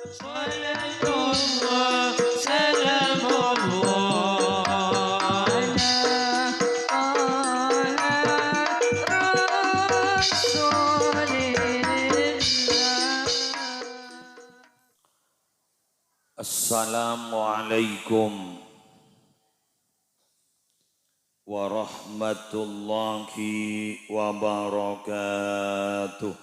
صلاة الله سلام الله على رسول الله. Assalamualaikum warahmatullahi wabarakatuh.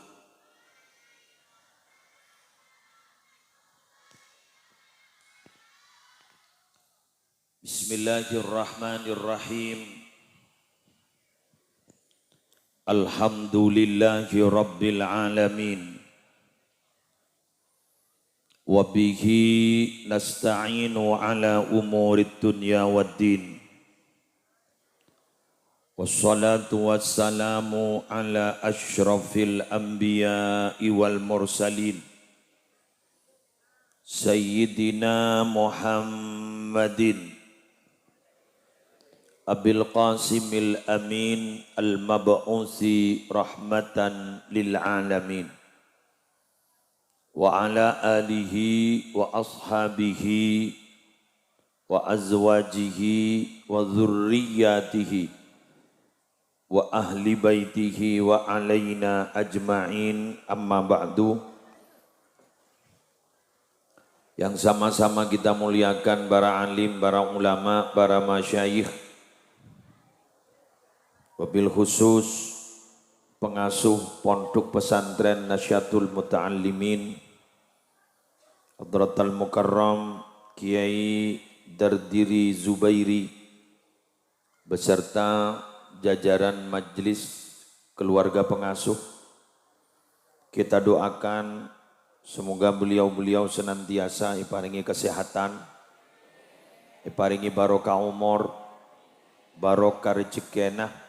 Bismillahirrahmanirrahim. Alhamdulillahi rabbil alamin. Wa bihi nasta'inu ala umurid dunya waddin. Wassalatu wassalamu ala asyrafil anbiya'i wal mursalin. Sayyidina Muhammadin Abil Qasimil Amin al-mab'usi rahmatan lil alamin. Wa ala alihi wa ashabihi wa azwajihi wa dhurriyyatihi wa ahli baitihi wa alaina ajma'in, amma ba'du. Yang sama-sama kita muliakan para alim, para ulama, para masyayikh, wabil khusus pengasuh pondok pesantren Nasyatul Muta'allimin Hadratal Mukarram Kiai Dardiri Zubairi beserta jajaran majlis keluarga pengasuh. Kita doakan semoga beliau-beliau senantiasa iparingi kesehatan, iparingi barokah umur, barokah rezekenah,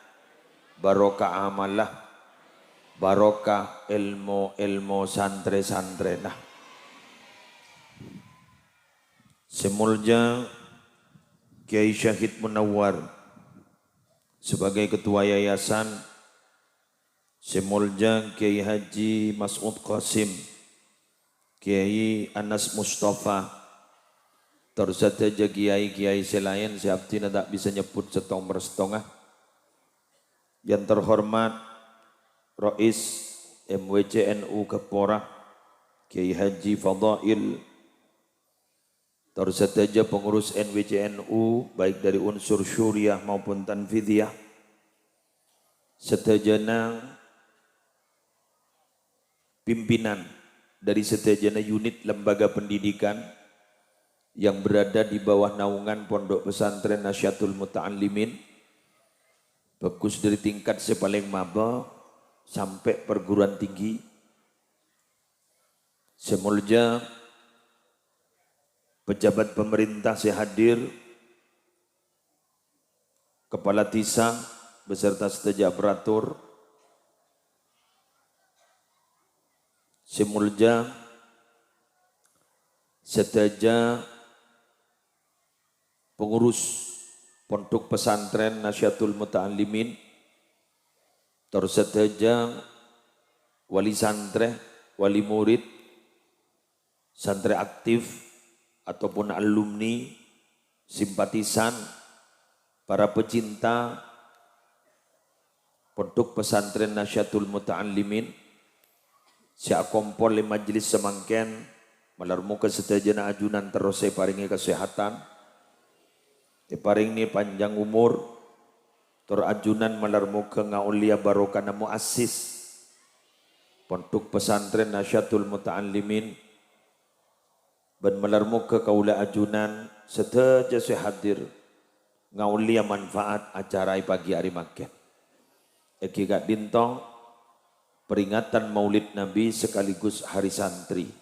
barokah amalah, barokah ilmu santre-santrenah. Semulja Kiai Syahid Munawwar sebagai ketua yayasan, semulja Kiai Haji Mas'ud Qasim, Kiai Anas Mustafa, terus saja kiai-kiai selain siaptina tak bisa nyebut setong mersetongah. Yang terhormat Rais MWCNU Kepora Kiai Haji Fadail, terus saja pengurus NWCNU baik dari unsur syuriah maupun tanfidiyah, setajana pimpinan dari setajana unit lembaga pendidikan yang berada di bawah naungan Pondok Pesantren Nasyatul Muta'allimin, bagus dari tingkat sepaling maba sampai perguruan tinggi. Semulja pejabat pemerintah sehadir, kepala tisa beserta seteja aparatur, semulja seteja pengurus Pondok Pesantren Nasyatul Muta'allimin, terus saja wali santri, wali murid, santri aktif ataupun alumni, simpatisan, para pecinta Pondok Pesantren Nasyatul Muta'allimin, sia kompol li majelis semangken malarmuka setajana ajunan terus saya paringi kesehatan, paringi panjang umur, terajunan malarmuka ngaulia barokana muassis Pondok Pesantren Nasyatul Muta'allimin, dan malarmuka kaula ajunan seteja sehadir ngaulia manfaat acara pagi hari makin. Eki gak dintong peringatan Maulid Nabi sekaligus hari santri.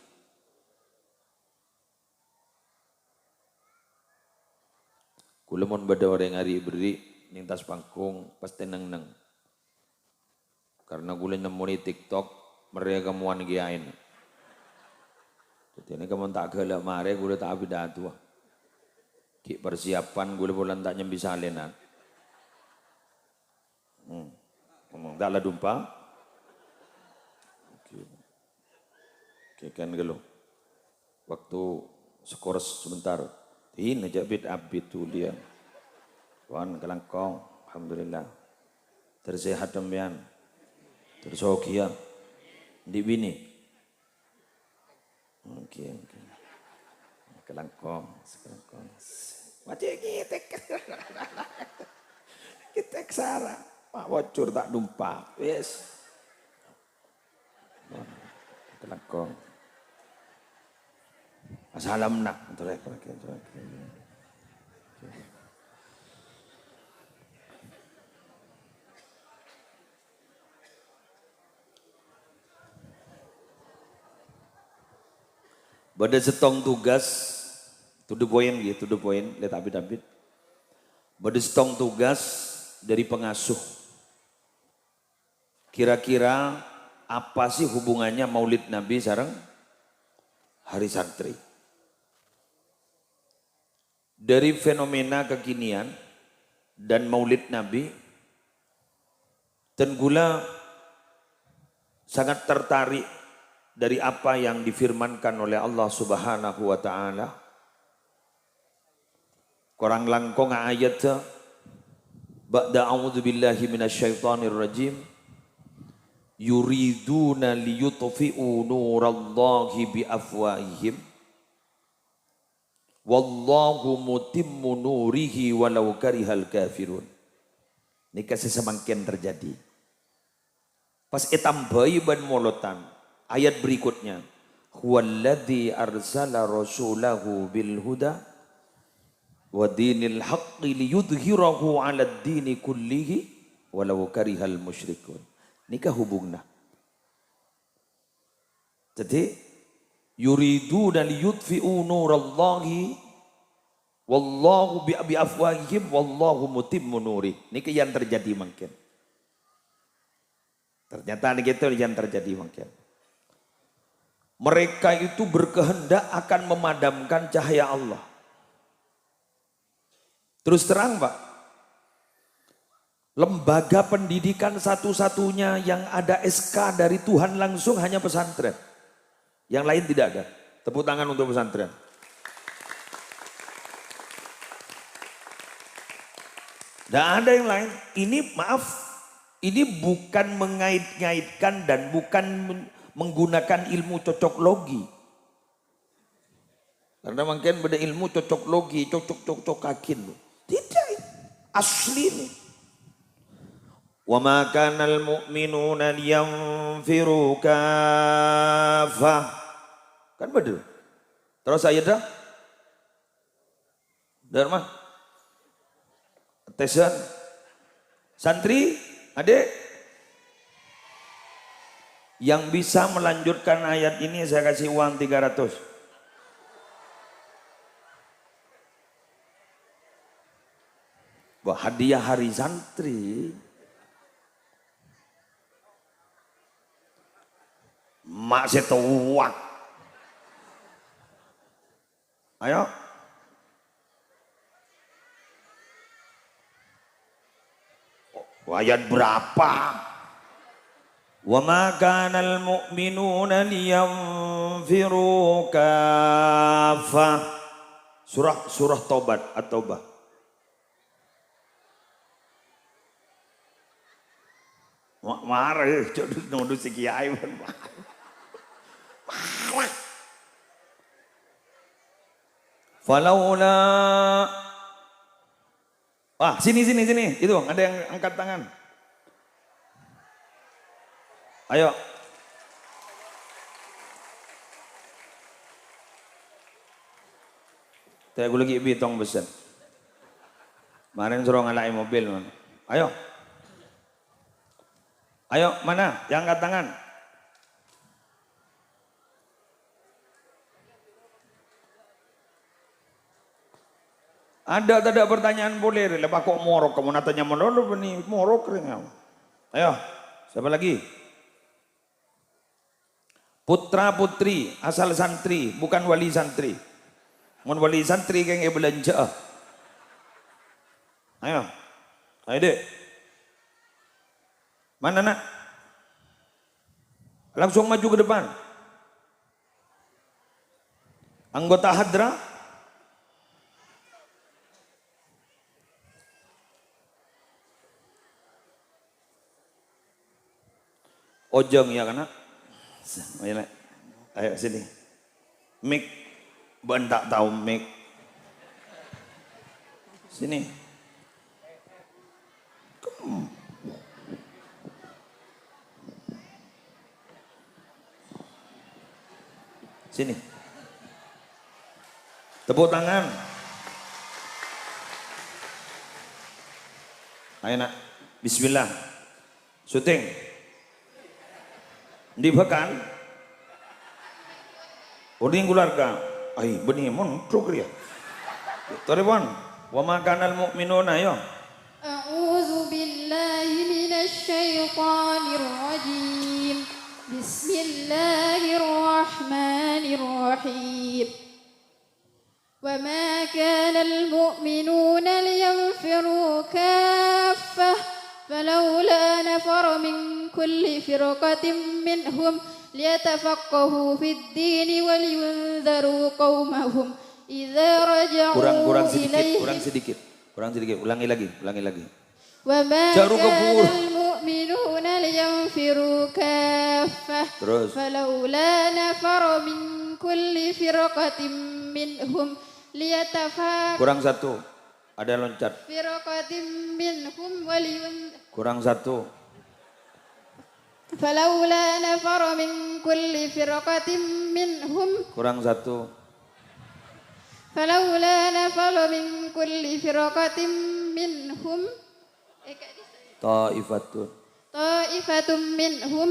Kula mun bada orang hari beri nintas pangkung pasti neng. Karena kula nemu di TikTok mereka muan giain. Jadi ini kamu tak gelak mare kula tak abidatu. Ki persiapan kula bulan tak nyambi salenan. Ngomong tak lah dumpa. Oke kan gelo. waktu skors sebentar. Ini aja abid tuh dia. Wan kelangkong, alhamdulillah. Tersehat demian. Tersokia. Di bini. Oke. Kelangkong. Macam kita kesara. Pak bocor tak dumpa. Yes. Kelangkong. Assalam nak. Pada setong tugas, to the point, lihat abid-abid. Pada setong tugas dari pengasuh. Kira-kira apa sih hubungannya Maulid Nabi sareng Hari Santri? Dari fenomena kekinian dan Maulid Nabi, Tenggula sangat tertarik dari apa yang difirmankan oleh Allah Subhanahu wa taala. Korang langkong ayat ba'da a'udzu billahi minasyaitonir rajim. Yuriduna liyutfi'u nurallahi biafwahihim wallahu mutimmu nurihi walau karihal kafirun. Ini kasih semangkin terjadi. Pas etambai ban molotan. Ayat berikutnya, huwallazi arsala rasulahu bil huda wa dinil haqqi liyudhhirahu 'alad dini kullihi walau karihal musyrikun. Nikah hubungna. Jadi yuriduna liyudfi'u nurallahi wallahu bi afwahihim wallahu mutimmu nuri. Nikah yang terjadi mungkin. Ternyata gitu yang terjadi mungkin. Mereka itu berkehendak akan memadamkan cahaya Allah. Terus terang Pak, lembaga pendidikan satu-satunya yang ada SK dari Tuhan langsung hanya pesantren. Yang lain tidak ada. Tepuk tangan untuk pesantren. Tidak ada yang lain. Ini maaf, ini bukan mengait-ngaitkan dan bukan menggunakan ilmu cocok logi. Karena mungkin beda ilmu cocok logi, cocok-cocokakin. Tidak, asli ini. Wa ma kanal mu'minuna liyanfiru kafah. Kan betul. Terus ayat dah. Dharma. Tesan. Santri, adik. Yang bisa melanjutkan ayat ini saya kasih uang 300. Wah, hadiah Hari Santri. Mak setuak. Ayo. Ayat berapa? Wa ma kanal mu'minuna liyanfiru kafah. Surah Taubat At-Taubah. Marah jodoh nuduh si kiai marah. Falaula. Sini. Itu ada yang angkat tangan. Ayo. Saya lagi bitong besen. Kemarin suruh ngalai mobil. Ayo. Ayo, mana? Yang angkat tangan. Ada pertanyaan boleh. Lepas kok morok. Kamu natanya menolak nih. Morok. Ayo. Siapa lagi? Putra putri asal santri, bukan wali santri. Mun wali santri kayak belanja. Ayo dek. Mana nak? Langsung maju ke depan. Anggota hadra? Ojong ya kana? Ayo sini. Mik, bentak tahu mik. Sini. Sini. Tepuk tangan. Ayo nak. Bismillah. Syuting. Di Bakan. Udin keluarga. Ay, benih mon truk ya. Telepon. Wa ma kanal mu'minuna ya. أعوذ بالله من الشيطان الرجيم بسم الله الرحمن الرحيم وما كان المؤمنون لينفروا كافة فلولا نفر من كل فرقة منهم ليتفقهوا في الدين ولينذروا قومهم إذا رجعوا إليهم Kurang sedikit, ulangi lagi. وما Jaru كان kebur. المؤمنون لينفروا كافة Terus. فلولا نفر من كل فرقة منهم ليتفقهوا Kurang satu. Ada loncat. فرقة منهم Kurang satu. فلولا نفر من كل فرقة منهم Kurang satu. فلولا نفر من كل فرقة منهم Ta'ifatun. طائفة منهم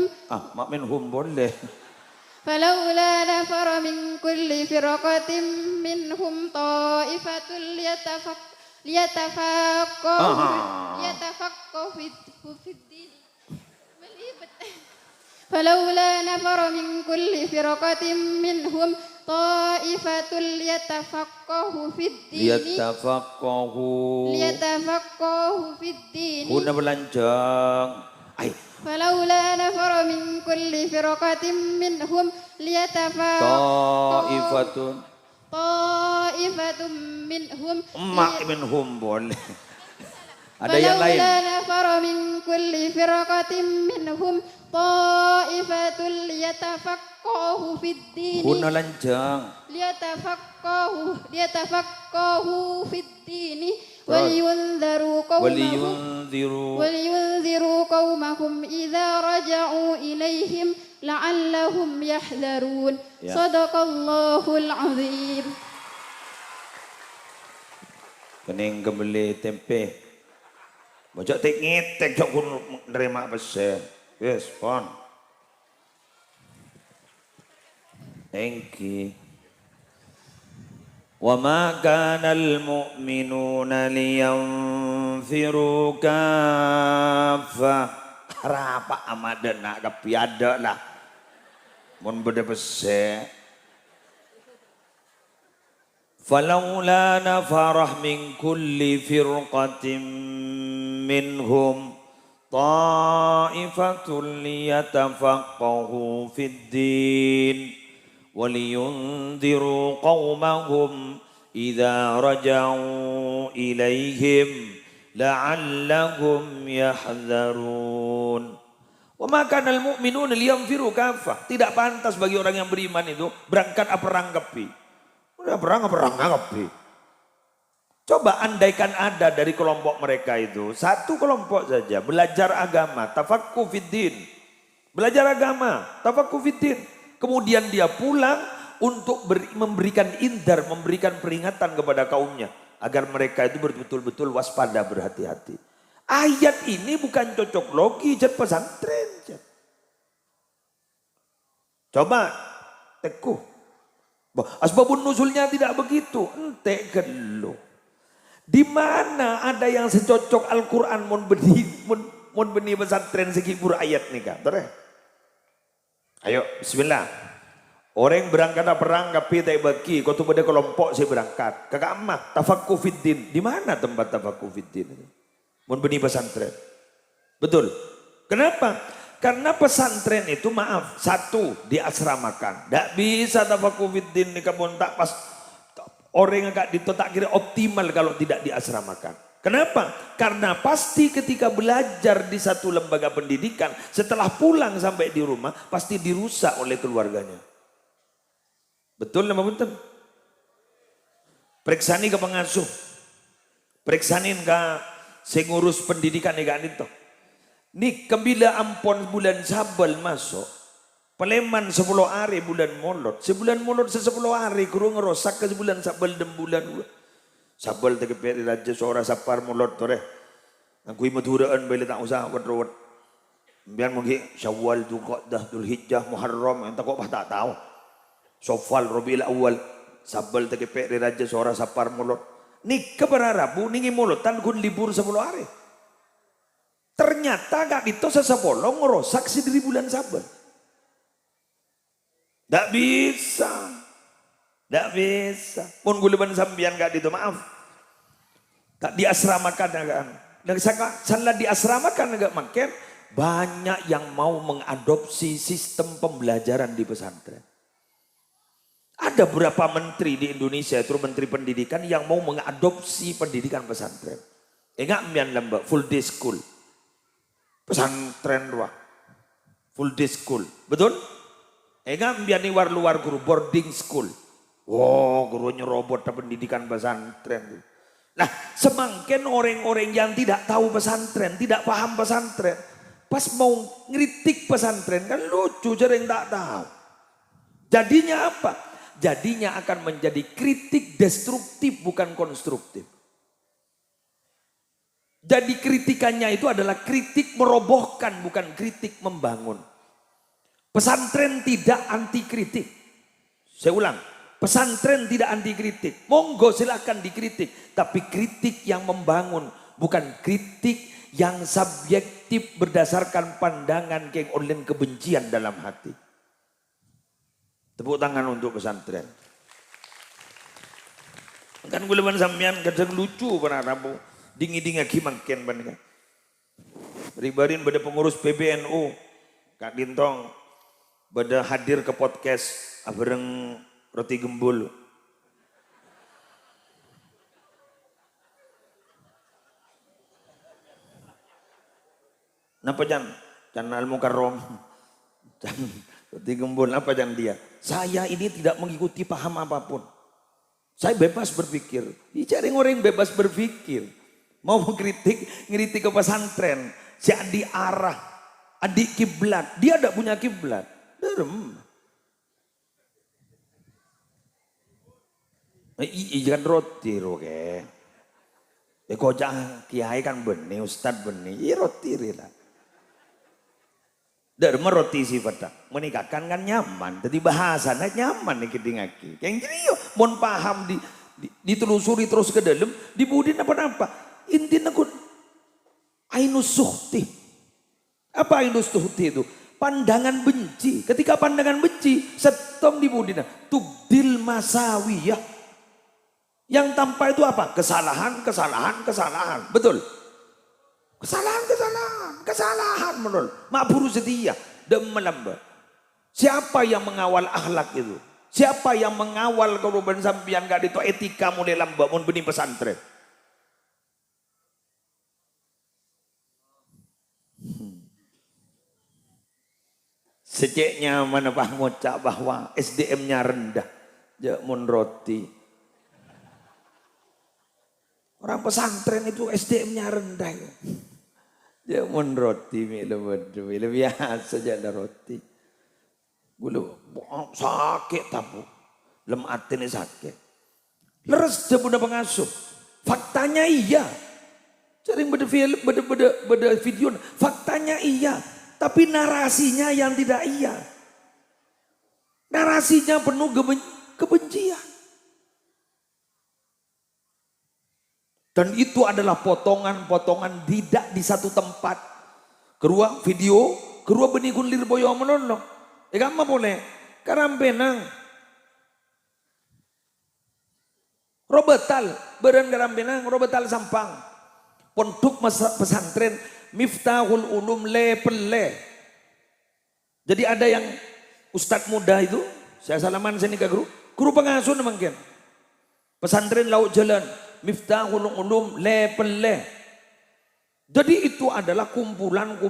Mak minhum boleh. فلولا نفر من كل فرقة منهم طائفة ليتفقهوا في الدين فلولا نفر من كل فرقة منهم طائفة ليتفقهوا في الدين ليتفقهوا في الدين Kuna belanjang. Ay, فلولا نفر من كل فرقة منهم ليتفقهوا طائفة منهم Mak minhum boleh. Ada yang lain. فلولا نفر من كل فرقة منهم طائفة ليتفقهوا في الدين Kuna lanjang. ليتفقهوا في الدين Terus. ولينذروا قومهم إذا رجعوا إليهم لعلهم يحذرون Ya. صدق الله العظيم. Kening kembali tempe. Bojok tek jok kun nerima pesen. Yes, pon. Thank you. وما كان المؤمنون لينفروا كافة. Rapa amadana kapiada lah. Mun beda pese. فلولا نفر من كل فرقة منهم طائفة ليتفقهوا في الدين ولينذروا قومهم إذا رجعوا إليهم لعلهم يحذرون. وما كان المؤمنون لينفروا كافة. Tidak pantas bagi orang yang beriman itu berangkat perang-kepi. Udah perang-kepi. Coba andaikan ada dari kelompok mereka itu satu kelompok saja belajar agama, tafaqquh fiddin. Belajar agama, tafaqquh fiddin. Kemudian dia pulang untuk memberikan indar, memberikan peringatan kepada kaumnya agar mereka itu betul-betul waspada, berhati-hati. Ayat ini bukan cocok logi jet pesantren. Jet. Coba teguh. Asbabun nuzulnya tidak begitu. Ente gelo. Di mana ada yang secocok Al-Quran mon beni pesantren sekibur ayat nih kan? Ayo, bismillah. Orang berangkat perang tapi tak bagi. Kau tu pada kelompok saya berangkat. Kakak emak, tafaqquh fiddin. Di mana tempat tafaqquh fiddin itu? Mon beni pesantren. Betul. Kenapa? Karena pesantren itu maaf, satu diasramakan. Tidak bisa tafakufiddin ni kabun tak pas orang yang itu tak kira optimal kalau tidak diasramakan. Kenapa? Karena pasti ketika belajar di satu lembaga pendidikan, setelah pulang sampai di rumah pasti dirusak oleh keluarganya. Betul nama betul? Periksani ke pengasuh, periksanin ke sengurus pendidikan kan itu. Nih kebila ampon bulan Sabal masuk, Peleman 10 hari bulan Molot, sebulan Molot 10 hari kurung ngerosak ke sebulan Sabal dan bulan Sabal tegeperi raja seorang sapar Molot tore. Aku imuduraan beli tak usah wadrowat. Biar mungkin Syawal, Dzulqa'dah, Dzulhijjah, Muharram, entah kok tak tahu. Sofal, Rabiul Awal, Sabal tegeperi raja seorang sapar Molot. Nih keberarabu ningi Molot tan kun libur 10 hari. Ternyata gak itu sesebolong ngerosak si dari bulan Sabar. Gak bisa. Gak bisa. Pun guleban sambian gak itu maaf. Tak diasramakan agak. Dan salah diasramakan agak makin. Banyak yang mau mengadopsi sistem pembelajaran di pesantren. Ada beberapa menteri di Indonesia itu menteri pendidikan yang mau mengadopsi pendidikan pesantren. Enggak mian lembak full day school. Pesantren wah full day school, betul? Enggak biani war luar guru boarding school. Wow, gurunya robot pendidikan pesantren. Nah, semakin orang-orang yang tidak tahu pesantren, tidak paham pesantren, pas mau ngeritik pesantren kan lucu, jarang tak tahu. Jadinya apa? Jadinya akan menjadi kritik destruktif bukan konstruktif. Jadi kritikannya itu adalah kritik merobohkan bukan kritik membangun. Pesantren tidak anti kritik. Saya ulang, pesantren tidak anti kritik. Monggo silakan dikritik, tapi kritik yang membangun bukan kritik yang subjektif berdasarkan pandangan yang oleh kebencian dalam hati. Tepuk tangan untuk pesantren. Kan guleman sampean kadang lucu pada rabu. Dingi-dingi makin bandingkan. Ribarin pada pengurus PBNU, Kak Dintong, pada hadir ke podcast abareng roti gembul. Napa jan? Jan Al-Mukarrom. Jan roti gembul apa jan dia? Saya ini tidak mengikuti paham apapun. Saya bebas berpikir. Cari orang yang bebas berpikir. Mau ngeritik ke pesantren, si adik arah, adik kiblat, dia tidak punya kiblat. Derem. Ikan roti roke. Kocak kiai kan benih, ustad benih, roti rila. Derem roti sifatnya, menikahkan kan nyaman, jadi bahasanya nyaman nih kedingaki. Yang jadi yo, mohon paham ditelusuri terus ke dalam, dibudin apa-apa. Intinya kun ainus suhti. Apa ainus suhti itu? Pandangan benci. Ketika pandangan benci, setom di budina. Tubdil masawiyah. Yang tanpa itu apa? Kesalahan. Betul? Kesalahan menurut. Ma'buru setia. Dan melamba. Siapa yang mengawal akhlak itu? Siapa yang mengawal korban sampian gak itu etika mulai lamba mun benih pesantren? Sejeknya mana Pak ngocak bahwa SDM-nya rendah. Jamun roti. Orang pesantren itu SDM-nya rendah. Jamun roti lebih biasa aja roti. Gulu sakit tabu. Lem atine sakit. Leres dia bunda pengasuh. Faktanya iya. Sering beda video. Faktanya iya. Tapi narasinya yang tidak iya. Narasinya penuh kebencian. Dan itu adalah potongan-potongan tidak di satu tempat. Kedua video, kedua benih kunlir boyo menolong. Kamu boleh. Karampenang. Robetal, beren karampenang, robetal sampang. Pondok pesantren Miftahul Ulum le pele. Jadi ada yang ustadz muda itu, saya salaman sini ke guru pengasuh mungkin. Pesantren Laut Jalan, Miftahul Ulum, Lepele. Jadi itu adalah kumpulan,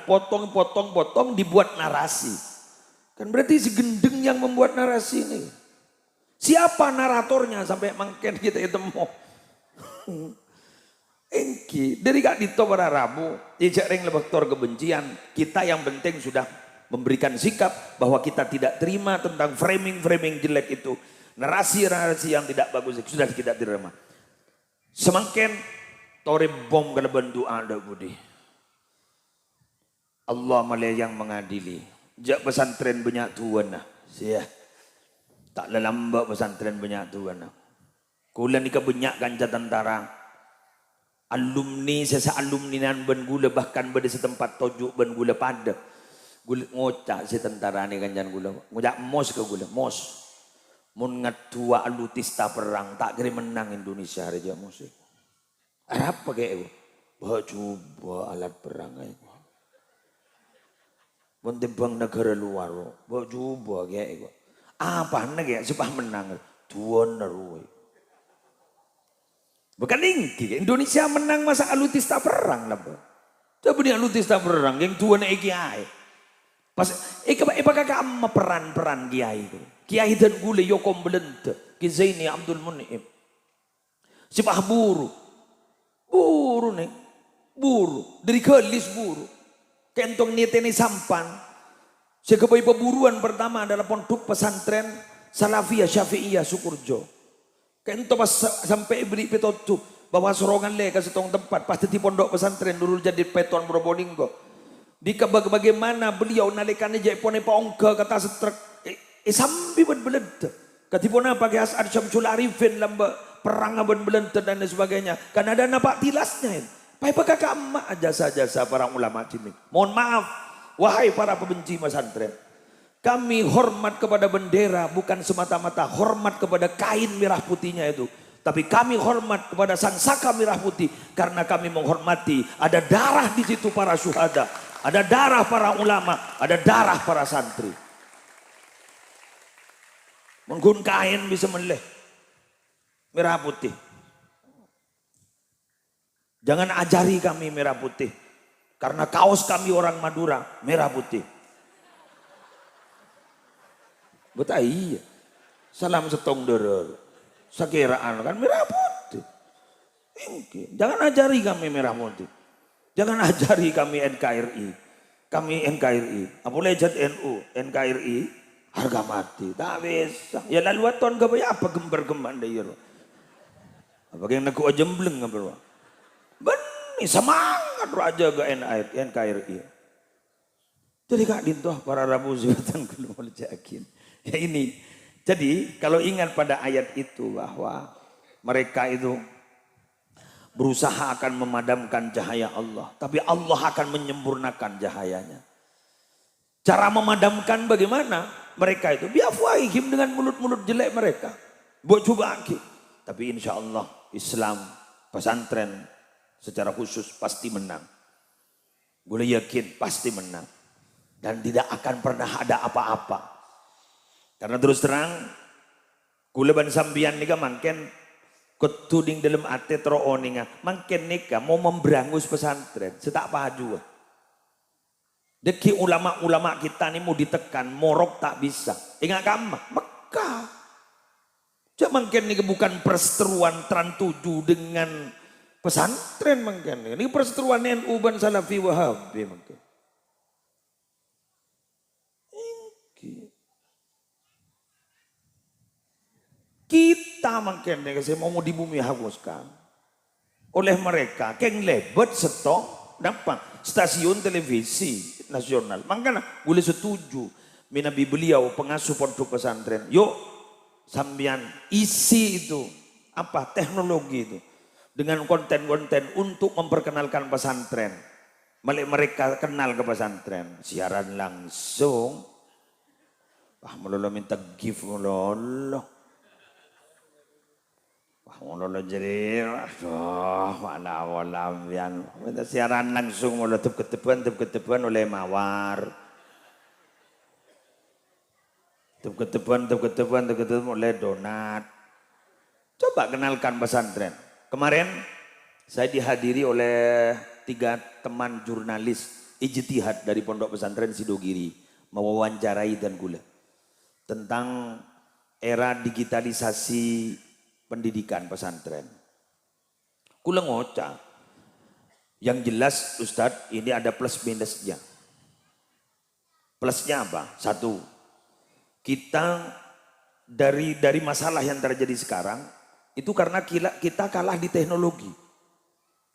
potong dibuat narasi. Kan berarti si gendeng yang membuat narasi ini. Siapa naratornya sampai mungkin kita ketemu. Engki, dari kak dito para Rabu, ijak ring lebaktor kebencian, kita yang penting sudah memberikan sikap bahwa kita tidak terima tentang framing jelek itu. Narasi yang tidak bagus itu sudah kita terima. Semakin tore bom kalau bentuk ada budi. Allah malah yang mengadili. Jak pesantren banyak tuan nah. Sia. Tak lelamba pesantren banyak tuan nah. Kulan ni kebanyak ganja tentara. Alumni sesa alumni nan ben gula bahkan pada setempat tojuk ben gula pada gula ngocak si tentara ni kanjan gula ngocak mos ke gula mos mun ngatua alutista perang tak kira menang Indonesia raja mos Arab pakai bawa coba alat perang itu mun tembang negara luar bawa coba kayak apa nak supaya menang tuan naruh. Bukan ingki, Indonesia menang masa alutista perang lah. Coba ni alutista perang, yang tuan kiai. Pas, kakak amma peran kiai itu. Kiai dan gule yokom belente, Kizaini Abdul Mun'im. Sipah buru nih, buru, dari kelis buru. Kentong niteni sampan. Sekepai peburuan pertama adalah pondok pesantren Salafiyah Syafi'iyah Sukurjo. Kento pas sampai beri petotu bawa sorongan le ke setong tempat pasti di pondok pesantren dulu jadi peton Probolinggo. Di bagaimana beliau nalikannya jadi pone paongke kata setrek sambil belente. Katipona pakai As'ad Syamsul Arifin lamba perang aban belente dan sebagainya. Kan ada napak tilasnya. Pai kakak emak jasa-jasa para ulama sini. Mohon maaf wahai para pembenci pesantren. Kami hormat kepada bendera bukan semata-mata hormat kepada kain merah putihnya itu. Tapi kami hormat kepada sang saka merah putih. Karena kami menghormati ada darah di situ para syuhada. Ada darah para ulama. Ada darah para santri. Menggun kain bisa meleh. Merah putih. Jangan ajari kami merah putih. Karena kaos kami orang Madura merah putih. Betul iya. Salam setong doror. Sakiraan kan merah putih. Jangan ajari kami merah putih. Jangan ajari kami NKRI. Kami NKRI. Apalagi jad NU. NKRI harga mati. Tak bisa. Ya lalu aton gabaya apa gembar-gembar dayar. Apa yang nak jembleng apa. Beni semangat raja ke NKRI. Jadi kak dintoh para Rabu Zibatan kulo jakin. Ya ini, jadi kalau ingat pada ayat itu bahwa mereka itu berusaha akan memadamkan cahaya Allah. Tapi Allah akan menyempurnakan cahayanya. Cara memadamkan bagaimana? Mereka itu biafwahihim dengan mulut-mulut jelek mereka. Buat coba aki. Tapi insya Allah Islam, pesantren secara khusus pasti menang. Boleh yakin pasti menang. Dan tidak akan pernah ada apa-apa. Karena terus terang, kuleban sambian nika mangken ketuding dalam ate trooninga, mangken nika mau memberangus pesantren, setak paju. Deki ulama-ulama kita nih mau ditekan, morok tak bisa. Ingat kamu, Mekah. Cak mangken nika bukan perseteruan Tran 7 dengan pesantren mangken. Ini perseteruan NU ban Salafi Wahabi mangken. Kita mungkin saya mau di bumi hapuskan oleh mereka keng lebet stok dapat stasiun televisi nasional. Makanya boleh setuju minabi beliau pengasuh pondok pesantren. Yuk sambian isi itu apa teknologi itu dengan konten-konten untuk memperkenalkan pesantren. Mereka kenal ke pesantren, siaran langsung. Wah melolo minta gift melolo. Mulai jadi, mana awalam yang siaran langsung mulai tep ketepuan oleh mawar, Tep ketepan oleh donat. Coba kenalkan pesantren. Kemarin saya dihadiri oleh 3 teman jurnalis ijtihad dari Pondok Pesantren Sidogiri. Mewawancarai dan gula. Tentang era digitalisasi pendidikan pesantren. Kula ngoca. Yang jelas Ustadz ini ada plus minusnya. Plusnya apa? 1. Kita dari masalah yang terjadi sekarang itu karena kita kalah di teknologi.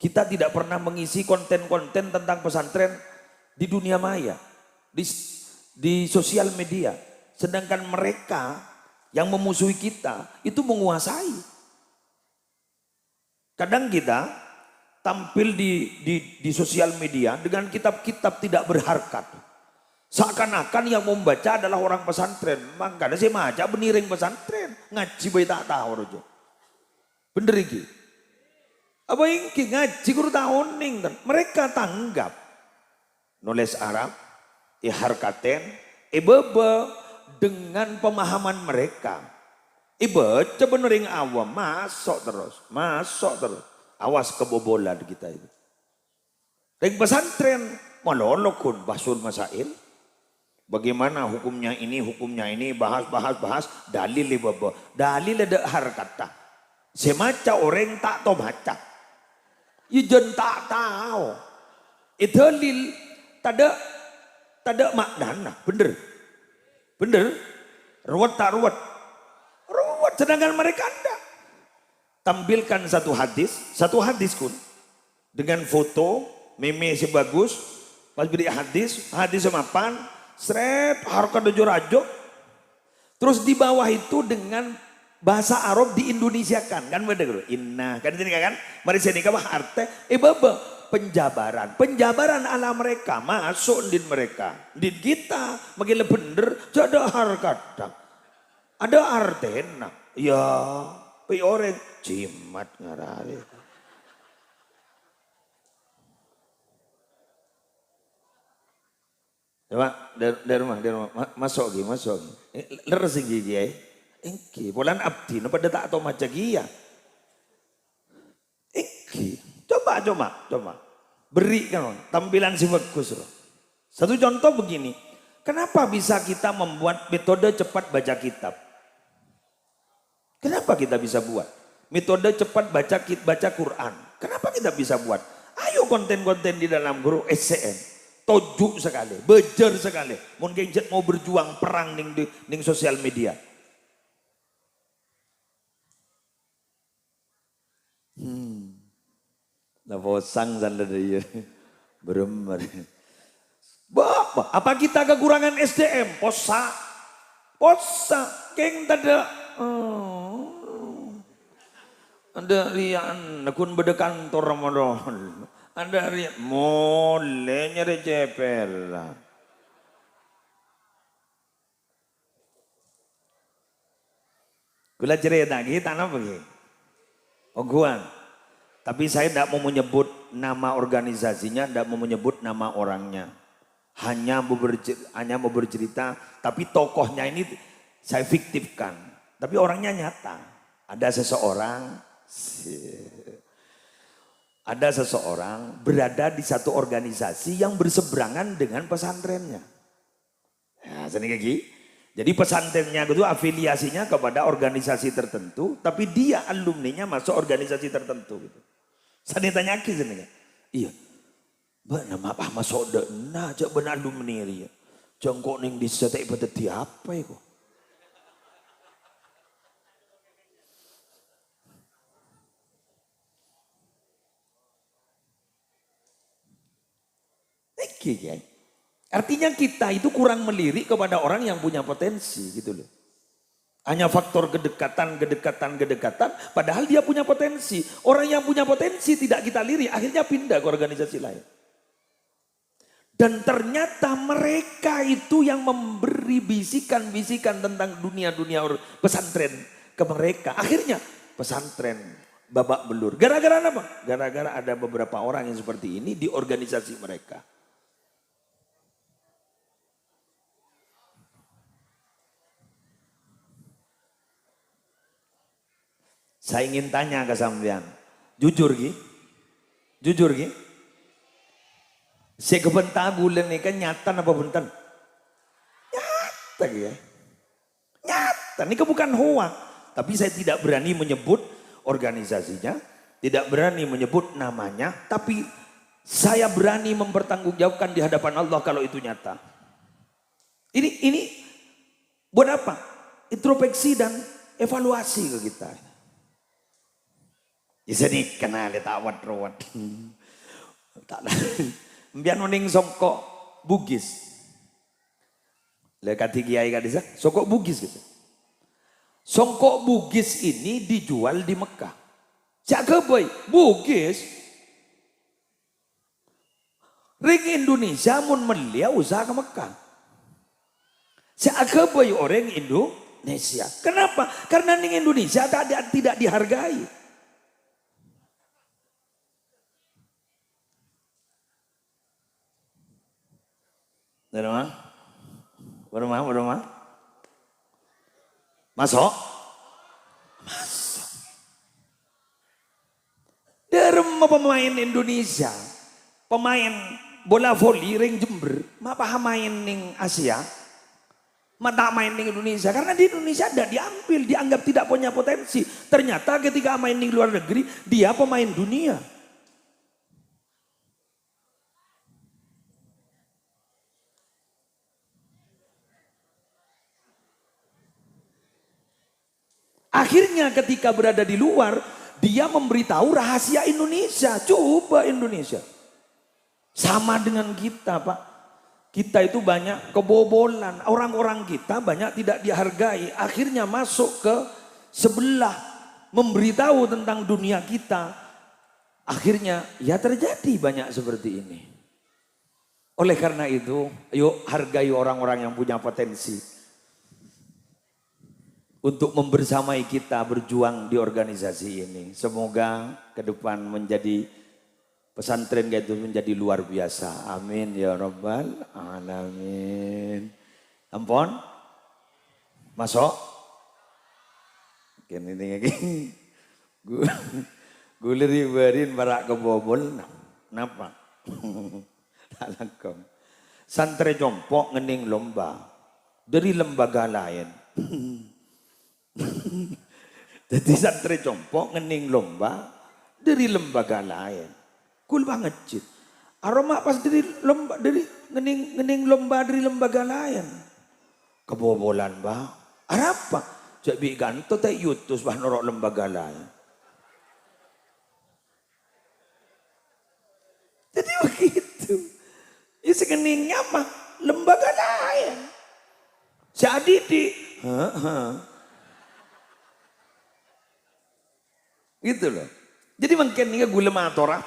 Kita tidak pernah mengisi konten-konten tentang pesantren di dunia maya, di sosial media. Sedangkan mereka yang memusuhi kita itu menguasai. Kadang kita tampil di sosial media dengan kitab-kitab tidak berharkat. Seakan-akan yang membaca adalah orang pesantren. Makanya saya maca beniring pesantren. Ngaji bayi tak tahu rojo. Bener iki. Apa ingki ngaji guru tahun ning. Mereka tanggap. Nulis Arab. Harkaten. Bebe dengan pemahaman mereka. Baca beniring awam. Masuk terus. Awas kebobolan kita itu. Ring pesantren. Malolokun basul masail. Bagaimana hukumnya ini, bahas, dalil baba. Dalil ada harkata. Semaca orang tak tahu baca. Ijen tak tahu. Itu dalil tada maknana, bener. Ruwet tak ruwet. Sedangkan mereka anda. Tampilkan satu hadis kun. Dengan foto, meme sebagus. Pas beri hadis semapan. Seret harkat dojo rajo. Terus di bawah itu dengan bahasa Arab diindonesiakan kan bener inna kan ini kan mari saya nikah arte baba penjabaran ala mereka masuk din mereka din kita makin bener ada harkat ada artena ya pi orang cimat ngarare. Coba dari rumah masuk lagi. Leres gigi ya. Engki, bulan abdi no pada tak tahu macam dia. Engki, coba. Berikan tampilan si bagus loh. Satu contoh begini. Kenapa bisa kita membuat metode cepat baca kitab? Kenapa kita bisa buat? Metode cepat baca Quran. Kenapa kita bisa buat? Ayo konten-konten di dalam guru SCN. Tojuk sekali, bejer sekali. Mungkin mau berjuang perang ning sosial media. Nah bosang sana dia. Beremar. Apa kita kekurangan SDM? Posa. Keng tada. Ada rian, nakun bedekan Ramadan. Anda lihat mulai nyari cepel. Gula cerita kita apa begini? Oguan. Tapi saya tidak mau menyebut nama organisasinya, tidak mau menyebut nama orangnya. Hanya mau bercerita, tapi tokohnya ini saya fiktifkan. Tapi orangnya nyata. Ada seseorang berada di satu organisasi yang berseberangan dengan pesantrennya. Ya, jadi pesantrennya itu afiliasinya kepada organisasi tertentu, tapi dia alumninya masuk organisasi tertentu. Gitu. Saya ditanya sebenarnya, iya, nama apa masuk dena aja benar alumni dia. Jongkok ning di setek beteti apa itu? Artinya kita itu kurang melirik kepada orang yang punya potensi gitu loh. Hanya faktor kedekatan, padahal dia punya potensi. Orang yang punya potensi tidak kita lirik, akhirnya pindah ke organisasi lain. Dan ternyata mereka itu yang memberi bisikan-bisikan tentang dunia-dunia pesantren ke mereka. Akhirnya pesantren babak belur. Gara-gara apa? Gara-gara ada beberapa orang yang seperti ini di organisasi mereka. Saya ingin tanya ke sampean. Jujur Ki. Jujur Ki. Saya kebentar bulan ini kan nyata apa benten? Nyata ya. Nyata. Ini kan bukan hoak. Tapi saya tidak berani menyebut organisasinya. Tidak berani menyebut namanya. Tapi saya berani mempertanggungjawabkan di hadapan Allah kalau itu nyata. Ini buat apa? Introspeksi dan evaluasi ke kita. Bisa dikenal tak wat-wat. Tak ada. Biar noning songkok Bugis. Lekat kiai kadisa, songkok Bugis gitu. Songkok Bugis ini dijual di Mekah. Jaga boy, Bugis. Ring Indonesia mun melia usaha ke Mekah. Jaga boy orang Indonesia. Kenapa? Karena ning Indonesia tidak dihargai. Berumah? Masuk? Masuk. Derma pemain Indonesia, pemain bola voli ring Jember, mapa main ning Asia, mata main ning Indonesia karena di Indonesia tidak diambil, dianggap tidak punya potensi. Ternyata ketika main ning luar negeri, dia pemain dunia. Akhirnya ketika berada di luar, dia memberitahu rahasia Indonesia. Coba Indonesia. Sama dengan kita Pak. Kita itu banyak kebobolan. Orang-orang kita banyak tidak dihargai. Akhirnya masuk ke sebelah. Memberitahu tentang dunia kita. Akhirnya ya terjadi banyak seperti ini. Oleh karena itu, yuk hargai orang-orang yang punya potensi. Untuk membersamai kita berjuang di organisasi ini. Semoga ke depan menjadi pesantren itu menjadi luar biasa. Amin ya rabbal alamin. Ampun? Masuk? Ini lagi. Gulir ibarin barak kebobol. Kenapa? Tak langkong. Santri jompok ngening lomba. Dari lembaga lain. Jadi santri compok ngening lomba dari lembaga lain. Kul banget cit. Aroma pas dari lomba dari ngening lomba dari lembaga lain. Kebobolan bah. Apa? Cak bi ganto tak yutus bah norok lembaga lain. Jadi begitu. Ya sekeningnya apa? Lembaga lain. Jadi di gitu loh. Jadi mungkin ini gula matora.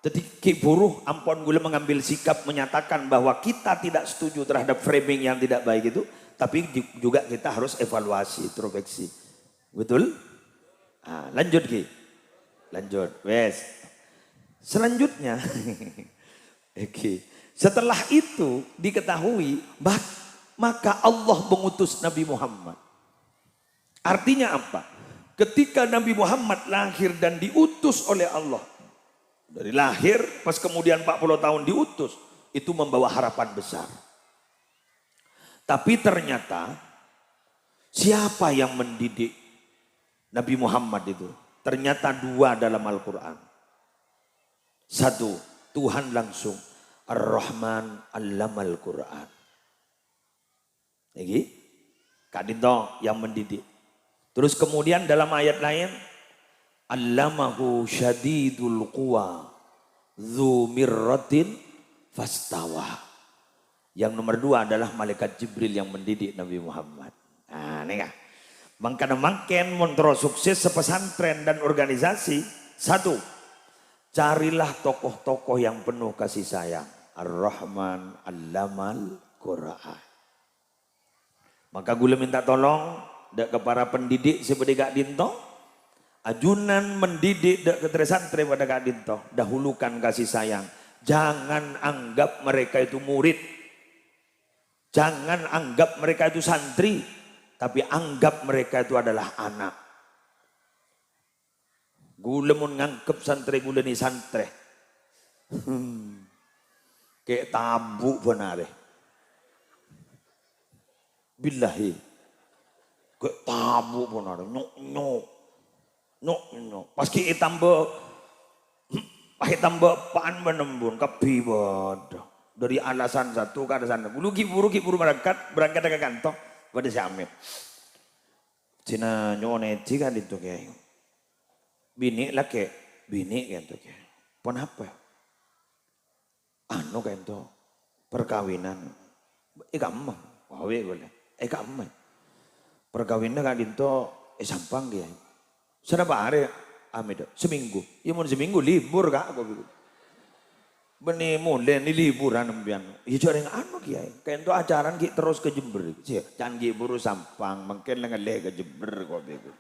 Jadi buruh ampun gula mengambil sikap menyatakan bahwa kita tidak setuju terhadap framing yang tidak baik itu. Tapi juga kita harus evaluasi, introspeksi. Betul? Nah, lanjut Ki. Lanjut. Wes. Selanjutnya. Oke. Setelah itu diketahui maka Allah mengutus Nabi Muhammad. Artinya apa? Ketika Nabi Muhammad lahir dan diutus oleh Allah. Dari lahir, pas kemudian 40 tahun diutus. Itu membawa harapan besar. Tapi ternyata, siapa yang mendidik Nabi Muhammad itu? Ternyata dua dalam Al-Quran. Satu, Tuhan langsung. Ar-Rahman Allamal Quran. Lagi, Kak Dinto yang mendidik. Terus kemudian dalam ayat lain, Allamahu syadidul quwa, dzu mirratin fastawa. Yang nomor dua adalah malaikat Jibril yang mendidik Nabi Muhammad. Nah, ini kan. Mangkana mangken montro sukses sepesantren dan organisasi. Satu, carilah tokoh-tokoh yang penuh kasih sayang. Ar-Rahman Allamal Quran. Maka gula minta tolong dak ke para pendidik seperti Kak Dinto, ajunan mendidik dak ke santri pada Kak Dinto, dahulukan kasih sayang. Jangan anggap mereka itu murid, jangan anggap mereka itu santri, tapi anggap mereka itu adalah anak. Gula mun ngangkep santre gula ni santre. Kayak tabu benar. Billahi. Kayak tabu benar. Nyok. Pas kita tambah paan menembun kepi bodoh. Dari alasan satu ke alasan lain. Buru berangkat ke kantor pada si Amir. Cina nyoneci kan itu kayak. Bini lah kayak bini kan itu kayak. Pon apa? Anu kan itu perkawinan. Gampang. Wawe boleh. Gampang. Perkawinan kan itu sampang dia. Sudah hari Amir seminggu. Ya mau seminggu libur kak aku. Benih mulai ni liburan ambian. Ya jarang anu kiai. Kayak itu ajaran ki terus ke Jember. Jangan ki buru sampang, mungkin lengan ke Jember kok begitu.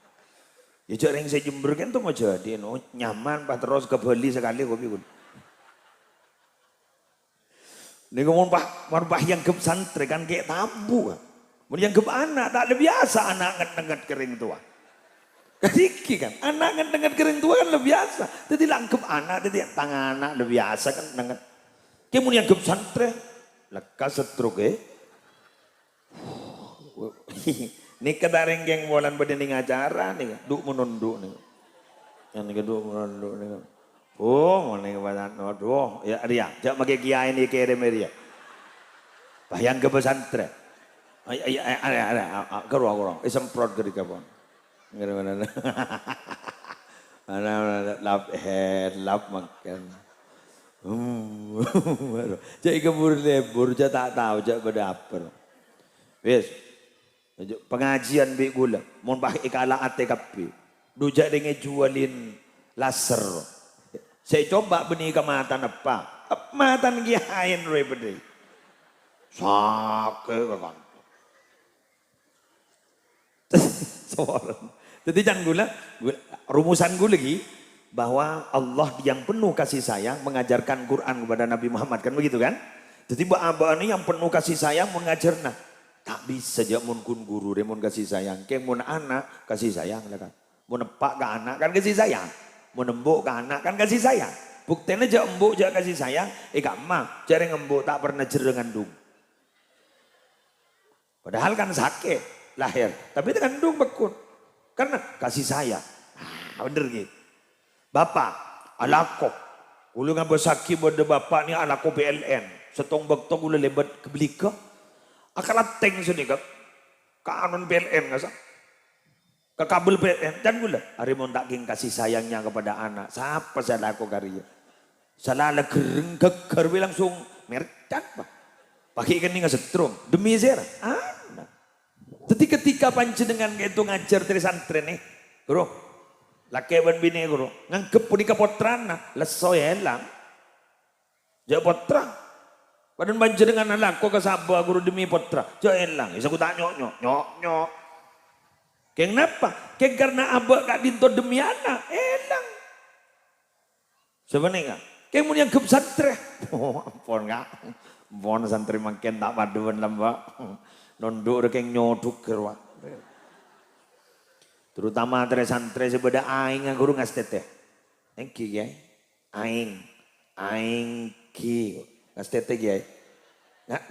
Ya jarang saya Jember kan tuh mau jadi no nyaman pas terus ke Bali sekali kok begitu. Nih ngomong pak yang ke santri kan kayak tabu kan. Yang ke anak tak ada biasa anak nget kering tua. Kadiki kan, anak nget kering tua kan lebih biasa. Jadi langkep anak, jadi tangan anak lebih biasa kan nget. Kemudian yang ke santri, lekas setruk Ini kedaring geng bulan berdinding acara nih, duk menunduk nih. Yang kedua menunduk nih. Oh, mana kebadan, oh, ya dia, jangan pakai kiai ini kirim dia. Bayang ke pesantren. Ada, kerong, semprot ke kapon. Mana lap makan. Jadi keburu lebur, jadi tak tahu, jadi berdaper. Wes, pengajian bi gula, mau pakai ikala ATKP, dujak dengan jualin laser. Saya coba benih kematan apa? Matan kiain rebede. Sakit kan. Soalan. Jadi jangan gula, rumusan gue lagi bahwa Allah yang penuh kasih sayang mengajarkan Quran kepada Nabi Muhammad kan begitu kan? Jadi abah ini yang penuh kasih sayang mengajarna. Tak bisa aja mun kun guru dia mun kasih sayang. Kayak mun anak kasih sayang lah kan. Mun nepak ke anak kan kasih sayang. Mun embuk ke anak kan kasih sayang. Buktinya aja embuk aja kasih sayang. Gak mah cari embuk tak pernah jerengan dung. Padahal kan sakit lahir. Tapi itu kan dung bekun. Karena kasih sayang. Bener gitu. Bapak, alako. Ulu nga besaki pada bapak ni alako PLN. Setong bakto ulu lebat kebeli ke. Akalateng sini ke. Kanon PLN nggak sah. Ke kabel PLN. Dan gula. Hari mau tak kasih sayangnya kepada anak. Siapa salah aku karya. Salah gereng geger langsung mercat pak. Pakai ikan ini nggak setrum. Demi zera. Anak. Jadi ketika panjenengan itu ngajar dari santri nih, bro, laki ban bini bro, ngangkep punika potrana, leso helang, jauh potra, badan panjenengan anak kok kesabah guru demi potra, jauh helang, bisa aku tanya nyok, kenapa? Karena abah gak dinto demi anak, helang, sebenarnya, kemudian ngangkep santri, ampun nggak, ampun santri makin tak paduan lambak. Nonduk rekeng nyoduk kerwa. Terutama antara santri sebeda aing guru ngasteteh. Engki ya. Aing ki ngasteteh ya.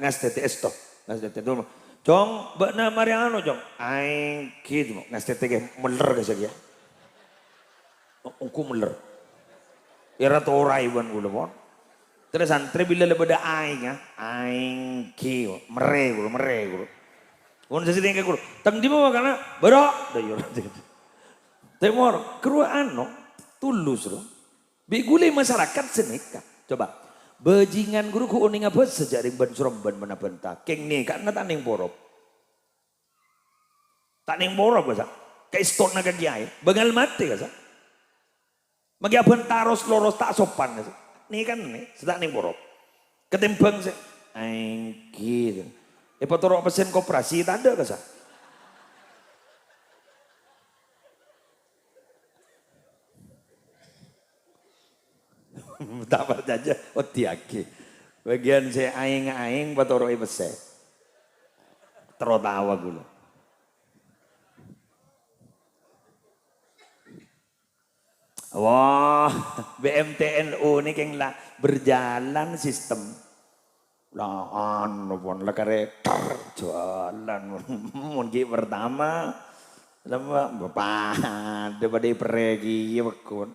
Ngasteteh esto. Ngasteteh dulu. Jong bakna mariano jong. Aing ki ngasteteh ya meler ge ya. Ungku meler. Ira to orai ban gula bon. Terus santri bila lebeda aing ya, aing ki mere guru. Mun sesi tinggal guru, tang di bawah karena berok, dayor. Temor keruan no, tulus lo. Bigule masyarakat senika. Coba, bajingan guru ku uning apa sejak ban suromban mana benta. Keng nih karena taning borop. Taning borop gak sah? Kayak stok naga kiai, bagal mati gak sah? Magi abentaros loros tak sopan gak sah? Nih kan nih, sedang nih borok. Ketimbang sih, gitu. Potoro pesen koperasi tak ada kesah. Tak berjajah, oh tiaki. Bagian saya aing potoro pesen. Terotawa gula. Wah, BMTNU ini keng lah berjalan sistem. Lah anu pun lah karek jalan mungkin pertama lama bapak daripada pergi bakun.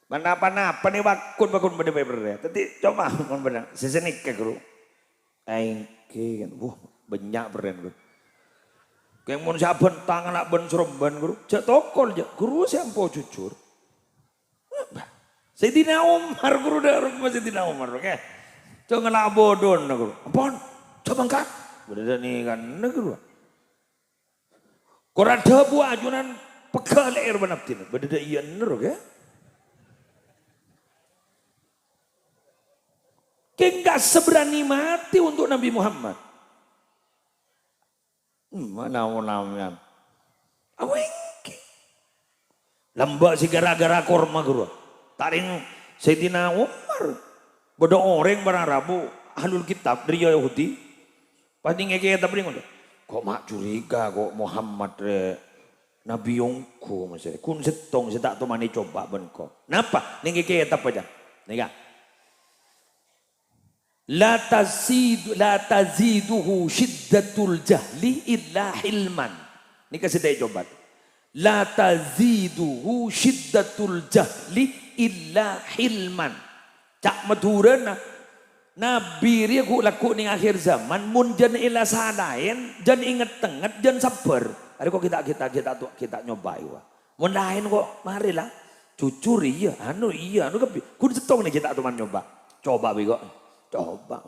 Mana apa nih bakun pada pergi. Tadi coba kon benar sesenik ke guru. Aingke kan, wah banyak beren guru. Kayak mun saben tangan nak ben seremban guru, cak tokol aja guru siapa jujur. Sayyidina Umar guru dah rumah Sayyidina Umar, oke? Jangan nak bodoh guru. Ampun, coba angkat. Beda nih kan guru. Koran debu ajunan pegal air benaptin. Beda iya ner, oke? Enggak seberani mati untuk Nabi Muhammad. Mana namanya? Awengke. Lambak si gara-gara korma guru. Taring Sayyidina Umar. Bodoh orang barang Rabu ahlul kitab dari Yahudi. Pasti ngeke tapi ngono. Kok mak curiga kok Muhammad Nabi yongku maksudnya. Kun setong saya tak tahu mana coba ben kok. Napa? Ning ngeke apa aja? Nih La taziduhu syiddatul jahli illa hilman. Ini kasih saya coba. La taziduhu syiddatul jahli illa hilman. Cak maturana Nabi dia ku laku ni akhir zaman mun jan ila salain jan inget tenget jan sabar. Ada kok kita nyobai wa. Mun lain kok marilah jujur iya anu kepi. Kun setong nih kita teman nyoba. Coba bego. Coba.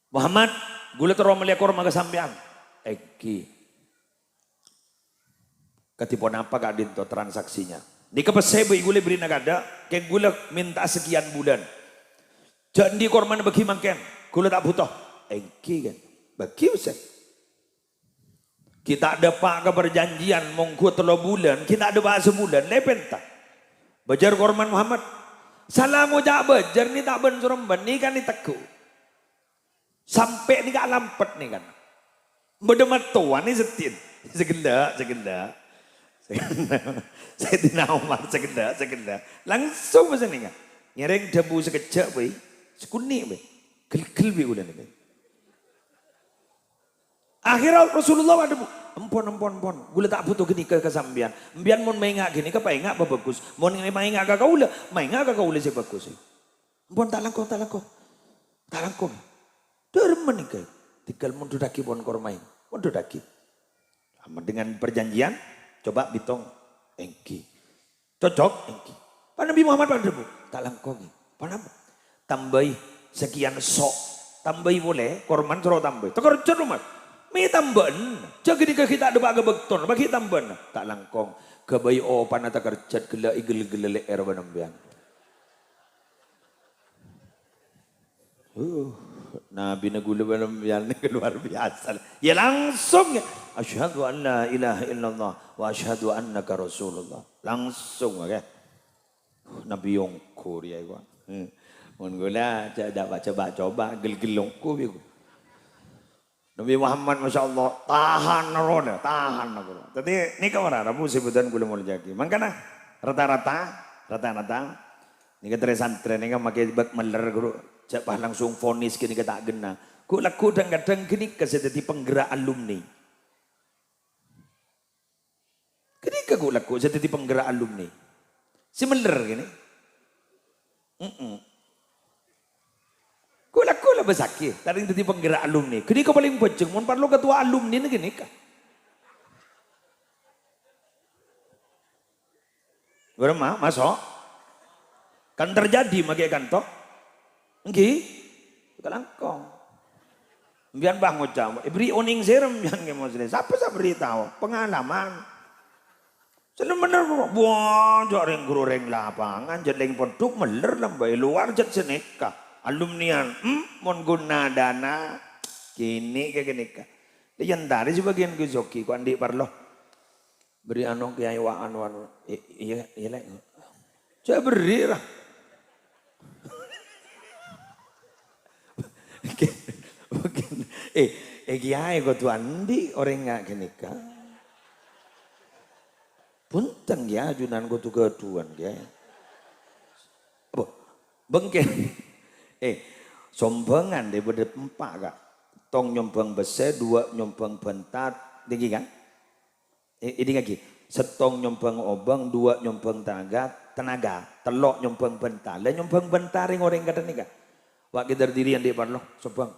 Muhammad, gula terus melihat korma kesampian. Eki. Ketipon apa gak dinto transaksinya. Di kepesebe gula beri nagada, kayak gula minta sekian bulan. Jadi korma bagi mangken, gula tak butuh. Eki kan, bagi usah. Kita ada pak ke perjanjian mongku 3 bulan, kita ada bahasa sebulan, lepenta. Bajar korman Muhammad. Salamu jak bejar ni tak ben suremban ni kan ni teku. Sampai ni gak lampet ni kan. Bedemat tuan ni setin. Segenda. Sayyidina Umar segenda. Langsung macam ni kan. Nyereng debu sekejap bayi. Sekunik bayi. Gel bayi ulan ni bayi. Akhirnya Rasulullah ada bu. Ampun. Gula tak butuh gini ke kesambian. Biar mon main gini ke paingak bagus. Mon ini main ke kaula, main ke kaula si bagus. Ampun tak langkong. Dermen ni ke. Tinggal mundur daki pon kormain. Mundur daki. Sama dengan perjanjian, coba bitong engki. Cocok engki. Pak Nabi Muhammad pada bu. Tak langkong. Panam. Tambahi sekian sok. Tambahi boleh. Korman suruh tambahi. Tekerja rumah. May tamban. Jadi kita ada baga bekton, bagi tamban. Tak langkong. Kabay o panata kerjat gela igel leer banambian. Nabi nagula banambian ni luar biasa. Ya langsung ya. Asyhadu an la ilaha illallah wa asyhadu annaka rasulullah. Langsung okay. Nabi yongko dia gua. Mun gula coba gel-gelongku biku. Nabi Muhammad Masya Allah tahan roda. Tapi ini kamar Rabu sebutan gula mau jagi. Makanya rata-rata. Ini kata santri ini kan makai bak meler guru. Cepat langsung fonis kini kata gena. Ku laku kadang kini kesedati penggerak alumni. Kini ku laku sedati penggerak alumni. Si meler gini. Kula besaki, taring tadi penggerak alumni. Kini kau paling boceng, mon parlo ketua alumni ni gini kah? Berma, masuk. Kan terjadi makai kantor. Engki, kelangkong. Biar bang ngucap, beri oning serem yang ngemuslim. Siapa saya beritahu? Pengalaman. Senang bener, buah joreng guru reng lapangan, jeleng poduk meler lambai luar jet seneka. Alumnian, mon guna dana, kini ke kini ka. Dia dari sebagian ke joki, ku andi parlo. Beri anu kiai wa anu, iya lek. Saya beri lah. Kiai ku tu andi orang nggak kini ka. Punten ya ajunan ku tuh keduan ya. Apa? Bengken. Sombengan deh beda empat kak. Tong nyombang bese, dua nyombang bentat, tinggi kan? Ini lagi. Setong nyombang obang, dua nyombang tenaga, telok nyombang bentar. Lah nyombang bentar yang orang kata nih kak. Wak kita diri yang dia parlo, sobang.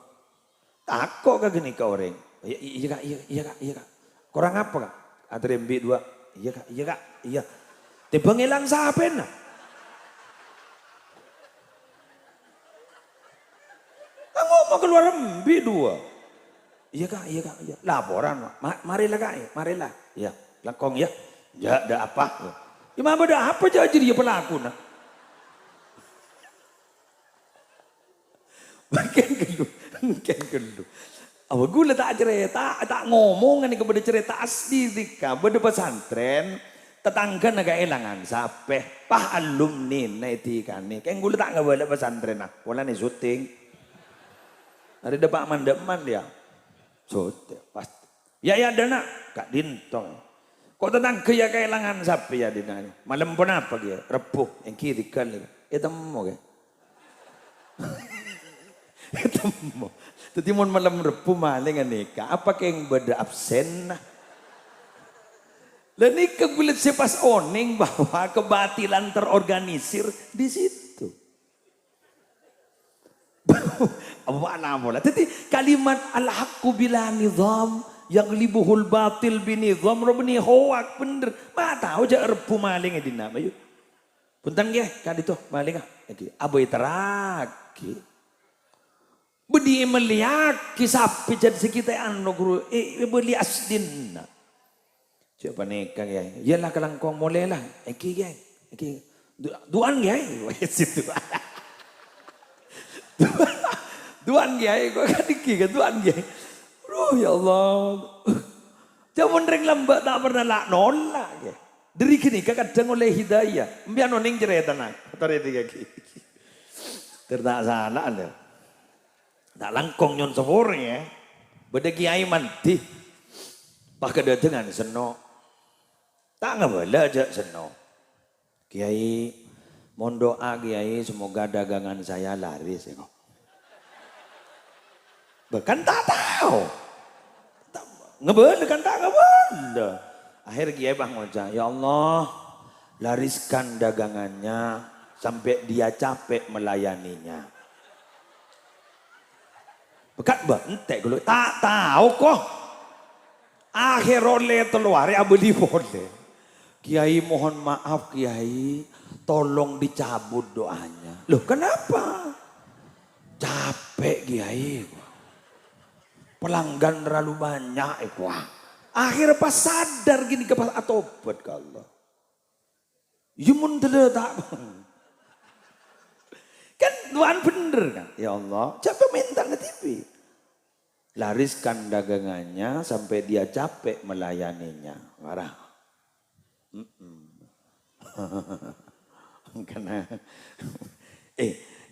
Takut kak gini kak orang. Iya kak. Kurang apa kak? Atrembi dua. Iya kak. Tebang hilang sahapen nah. Mau keluar rembi dua. Iya kak. Laporan, marilah kak, marilah. Iya, langkong ya. Ya, ada apa? Ya mama ada apa aja dia pelaku nak. Makin gelu. Awak gula tak cerita, tak ngomong ni kepada cerita asli dika. Beda pesantren, tetangga naga elangan sampai pah alumni naiti kan ni. Kayak gula tak ngabala pesantren nak. Wala ni syuting. Ada depak mandaman dia. Syuting pasti. Ya dana kak dintong. Kok tetangga ya kehilangan sapi ya dina. Malam pun apa dia? Repuh yang kiri kali. Temu ke? Temu. Jadi mau malam repuh maling nikah. Apa yang beda absen? Dan nikah kulit sepas oning bahwa kebatilan terorganisir di situ. Apa namanya? Jadi kalimat al-haqqu bila nizam yang libuhul batil binizam robni hoak bener. Ma tahu aja repuh maling di nama yuk. Punten ge kan itu maling ah. Aboy teraki. Bedi melihat kisah pijan sekitar anu guru beli asdin. Coba nikah ya. Yalah kalangkong mulai lah. Eki duan ya. Situ. Duan ya. Kau kan iki kan duan ya. Ya Allah. Jangan reng lambat tak pernah lak nolak ya. Dari kini kadang oleh hidayah. Mbiar noning cerita nak. Tadi tiga ki. Tertak salah anda. Tak langkong nyon sepur ya. Beda kiai mandi. Pakai dengan seno. Tak ngabala aja seno. Kiai mohon doa kiai semoga dagangan saya laris ya. Bahkan tak tahu. Ngebel kan tak ngebel. Akhir kiai bang ngoja, ya Allah lariskan dagangannya sampai dia capek melayaninya. Bekat bentek dulu, tak tahu kok. Akhir oleh teluar ya beli boleh. Kiai mohon maaf kiai, tolong dicabut doanya. Loh kenapa? Capek kiai. Pelanggan terlalu banyak. Akhir pas sadar gini ke pas atobat ke Allah. Yumun tak. Kan Tuhan bener kan. Ya Allah, capek minta ke TV. Lariskan dagangannya sampai dia capek melayaninya. Marah. Karena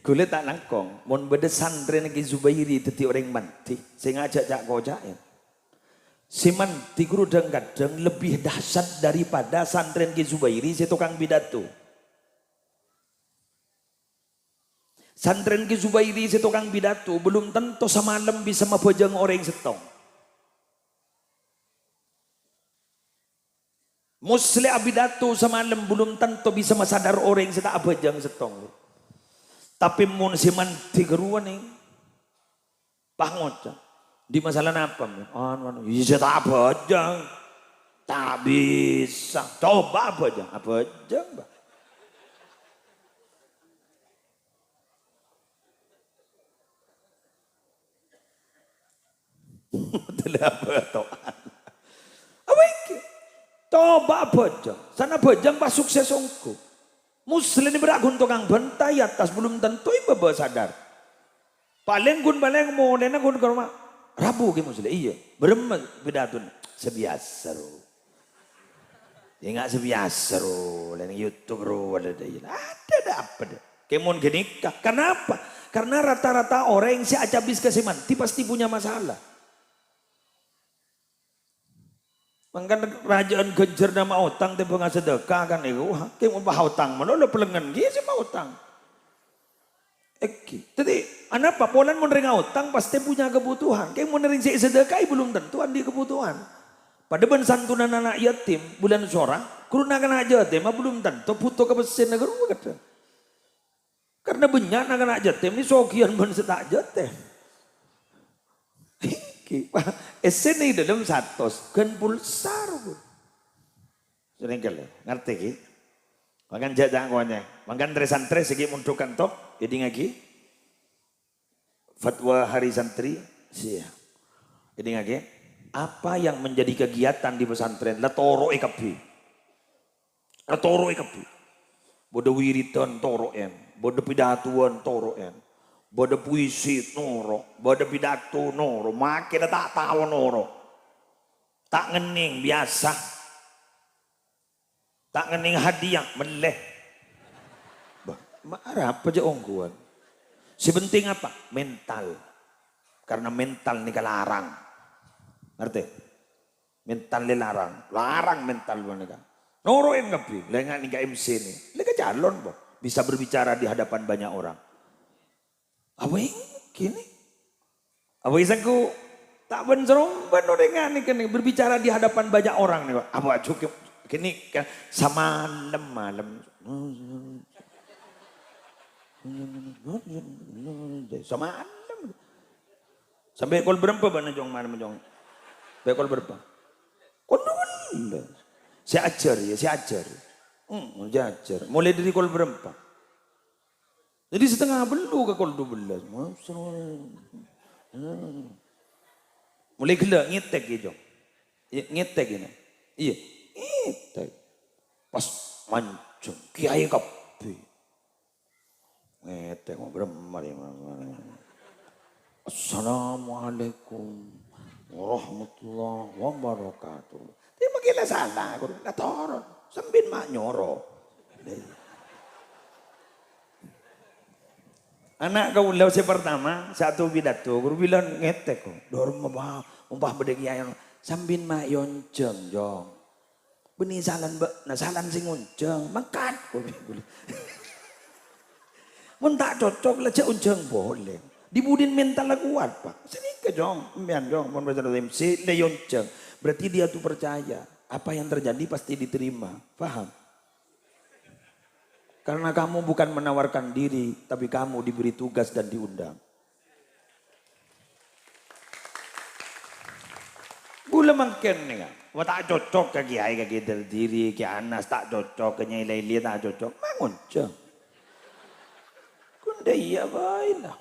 kulit tak langkong. Mon beda santren lagi Zubairi teti orang mati. Saya ngajak jak kojak ya. Si manti guru kadang lebih dahsyat daripada santren Ki Zubairi si tukang pidato. Santren Ki Zubairi si tukang pidato belum tentu semalam bisa mabojang orang setong. Musli abidato semalam belum tentu bisa masadar orang seta abajang setong. Tapi mun si manti geruan nih pangoca. Di masalah apa? Iya tak abajang. Tak bisa. Coba abajang. Abajang. Apa ini? Coba bajang. Sana bajang pas sukses ongko. Muslim beragun tukang bentai atas belum tentu ibu sadar. Paling gun paling mau nena gun ke rumah. Rabu ke muslim. Iya. Berempat bedatun. Sebiasa ro. Ya nggak sebiasa ro. Lain YouTube ro. Ada apa deh. Kemon genika. Kenapa? Karena rata-rata orang yang si acabis kesiman. Pasti punya masalah. Mangkan kerajaan genjer nama utang te penga sedekah kan iku. Ke mau utang mana lo pelengan gi sih mau utang. Eki. Jadi apa polan mau nerima utang pasti punya kebutuhan. Kayak mau nerima sedekah belum tentu andi kebutuhan. Pada ben santunan anak yatim bulan sora, kuruna kan aja yatim belum tentu butuh kebesin negara kata. Karena banyak anak yatim ini sogian ben setak yatim. Esen ini dalam satos kan pulsar pun. Sering kali ngerti ki? Makan jajang konya, makan dari santri segi munculkan top, jadi ngaki. Fatwa hari santri, sih. Jadi ngaki. Apa yang menjadi kegiatan di pesantren? La toro ekapi, la toro ekapi. Bodo wiritan toro en, bodo pidatuan toro en. Bodo puisi noro, bodo pidato noro, makin tak tahu noro. Tak ngening biasa. Tak ngening hadiah meleh. Marah apa aja ongguan. Sebenting apa? Mental. Karena mental ini larang. Ngerti? Mental ini larang. Larang mental mereka. Noro yang ngapi. Lengah nih MC nih. Lega calon boh. Bisa berbicara di hadapan banyak orang. Apa yang gini? Apa isaku tak benserong benar dengan nih berbicara di hadapan banyak orang nih. Apa cukup gini kan sama malam sama malam sampai kol berapa bana jong malam jong sampai kol berapa kol dulu saya ajar ya saya ajar mulai dari kol berapa. Jadi setengah belu ke kol 12. Mulai gila ngetek gitu. Ngetek ini. Iya, ngetek. Pas mancung kiai kape. Ngetek beremar. Assalamualaikum warahmatullahi wabarakatuh. Dia makin salah, aku lah toron. Sembin mak nyoro. Anak kau ulau si pertama satu pidato, guru bilang ngetek kok. Dorong umpah bedek yang sambin mak yonceng jong. Beni salan nah salan sing unceng makan. Mun tak cocok lah cek unceng boleh. Dibudin mental kuat pak. Sini ke jong, mian jong, mun baca MC le yonceng. Berarti dia tuh percaya apa yang terjadi pasti diterima, paham? Karena kamu bukan menawarkan diri, tapi kamu diberi tugas dan diundang. Gula makin nih kan, wah tak cocok ke kiai ke diri, ke anas tak cocok, ke nyai tak cocok, mangun ceng. Kunda iya baiklah,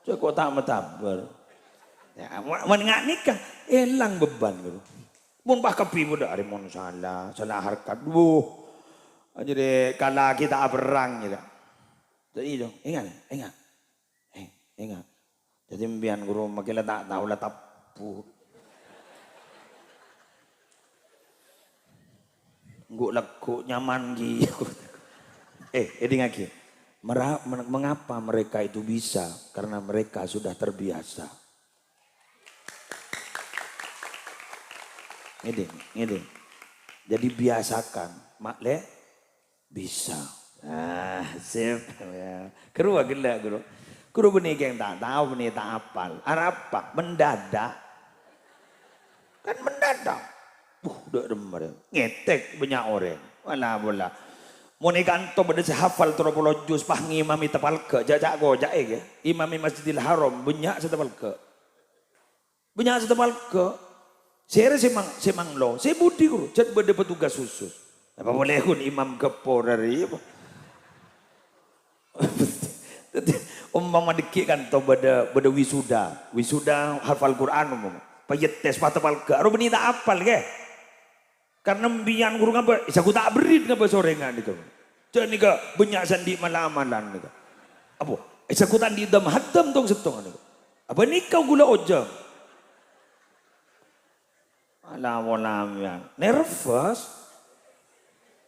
cocok tak metabar. Ya, menengah nikah, elang beban gitu. Mun bah kepi muda, ada mun salah harkat, jadi kalau kita berang gitu. Jadi dong, ingat. Jadi mbian guru makin tak tahu lah tapu. Guk lekuk nyaman gitu. Ini lagi. Mengapa mereka itu bisa? Karena mereka sudah terbiasa. Ini. Jadi biasakan, makle. Bisa. Sip. Kerua gila guru. Guru benih yang tak tahu, benih tak apal. Apa? Mendadak. Kan mendadak. Udah demar. Ngetek banyak orang. Wala bola. Mau kanto pada hafal terpuluh juz pah ngimami tepal ke. Jajak gojak ya. Imami Masjidil Haram banyak setepal ke. Banyak setepal ke. Saya semang lo. Saya budi guru. Jadi beda petugas khusus. Apa boleh kun imam kepo dari apa? Umpama dikit kan to beda wisuda hafal Quran umum. Payet tes patapal ke. Aro beni tak apal ke. Karena mbian guru ngapa? Isa ku tak berit ngapa sorengan itu. Jadi ke banyak sandi malam-malam nika. Apa? Isa ku tak didam hadam tong setong nika. Apa nikau gula ojang? Alam yang nervous.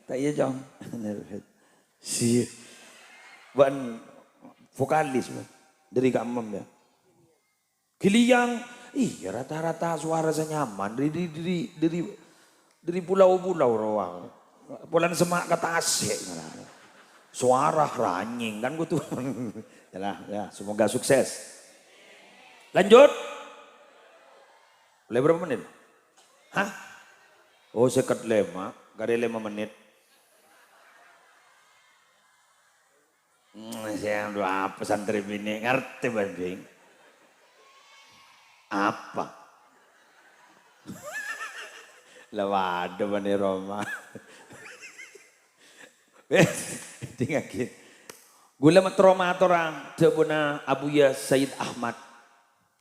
Tak iya jong. Si ban vokalis dari kamam ya. Kiliang, rata-rata suara senyaman dari Dari pulau-pulau rawang. Pulang semak kata asik. Suara ranying kan gitu. Ya, semoga sukses. Lanjut. Boleh berapa menit? Hah? Oh sekat 5, gak ada 5 menit. Saya doa pesantren ini ngerti banding. Apa? Lawado bani Roma. Tinggal gitu. Gula matroma orang tebuna Abuya Sayyid Ahmad.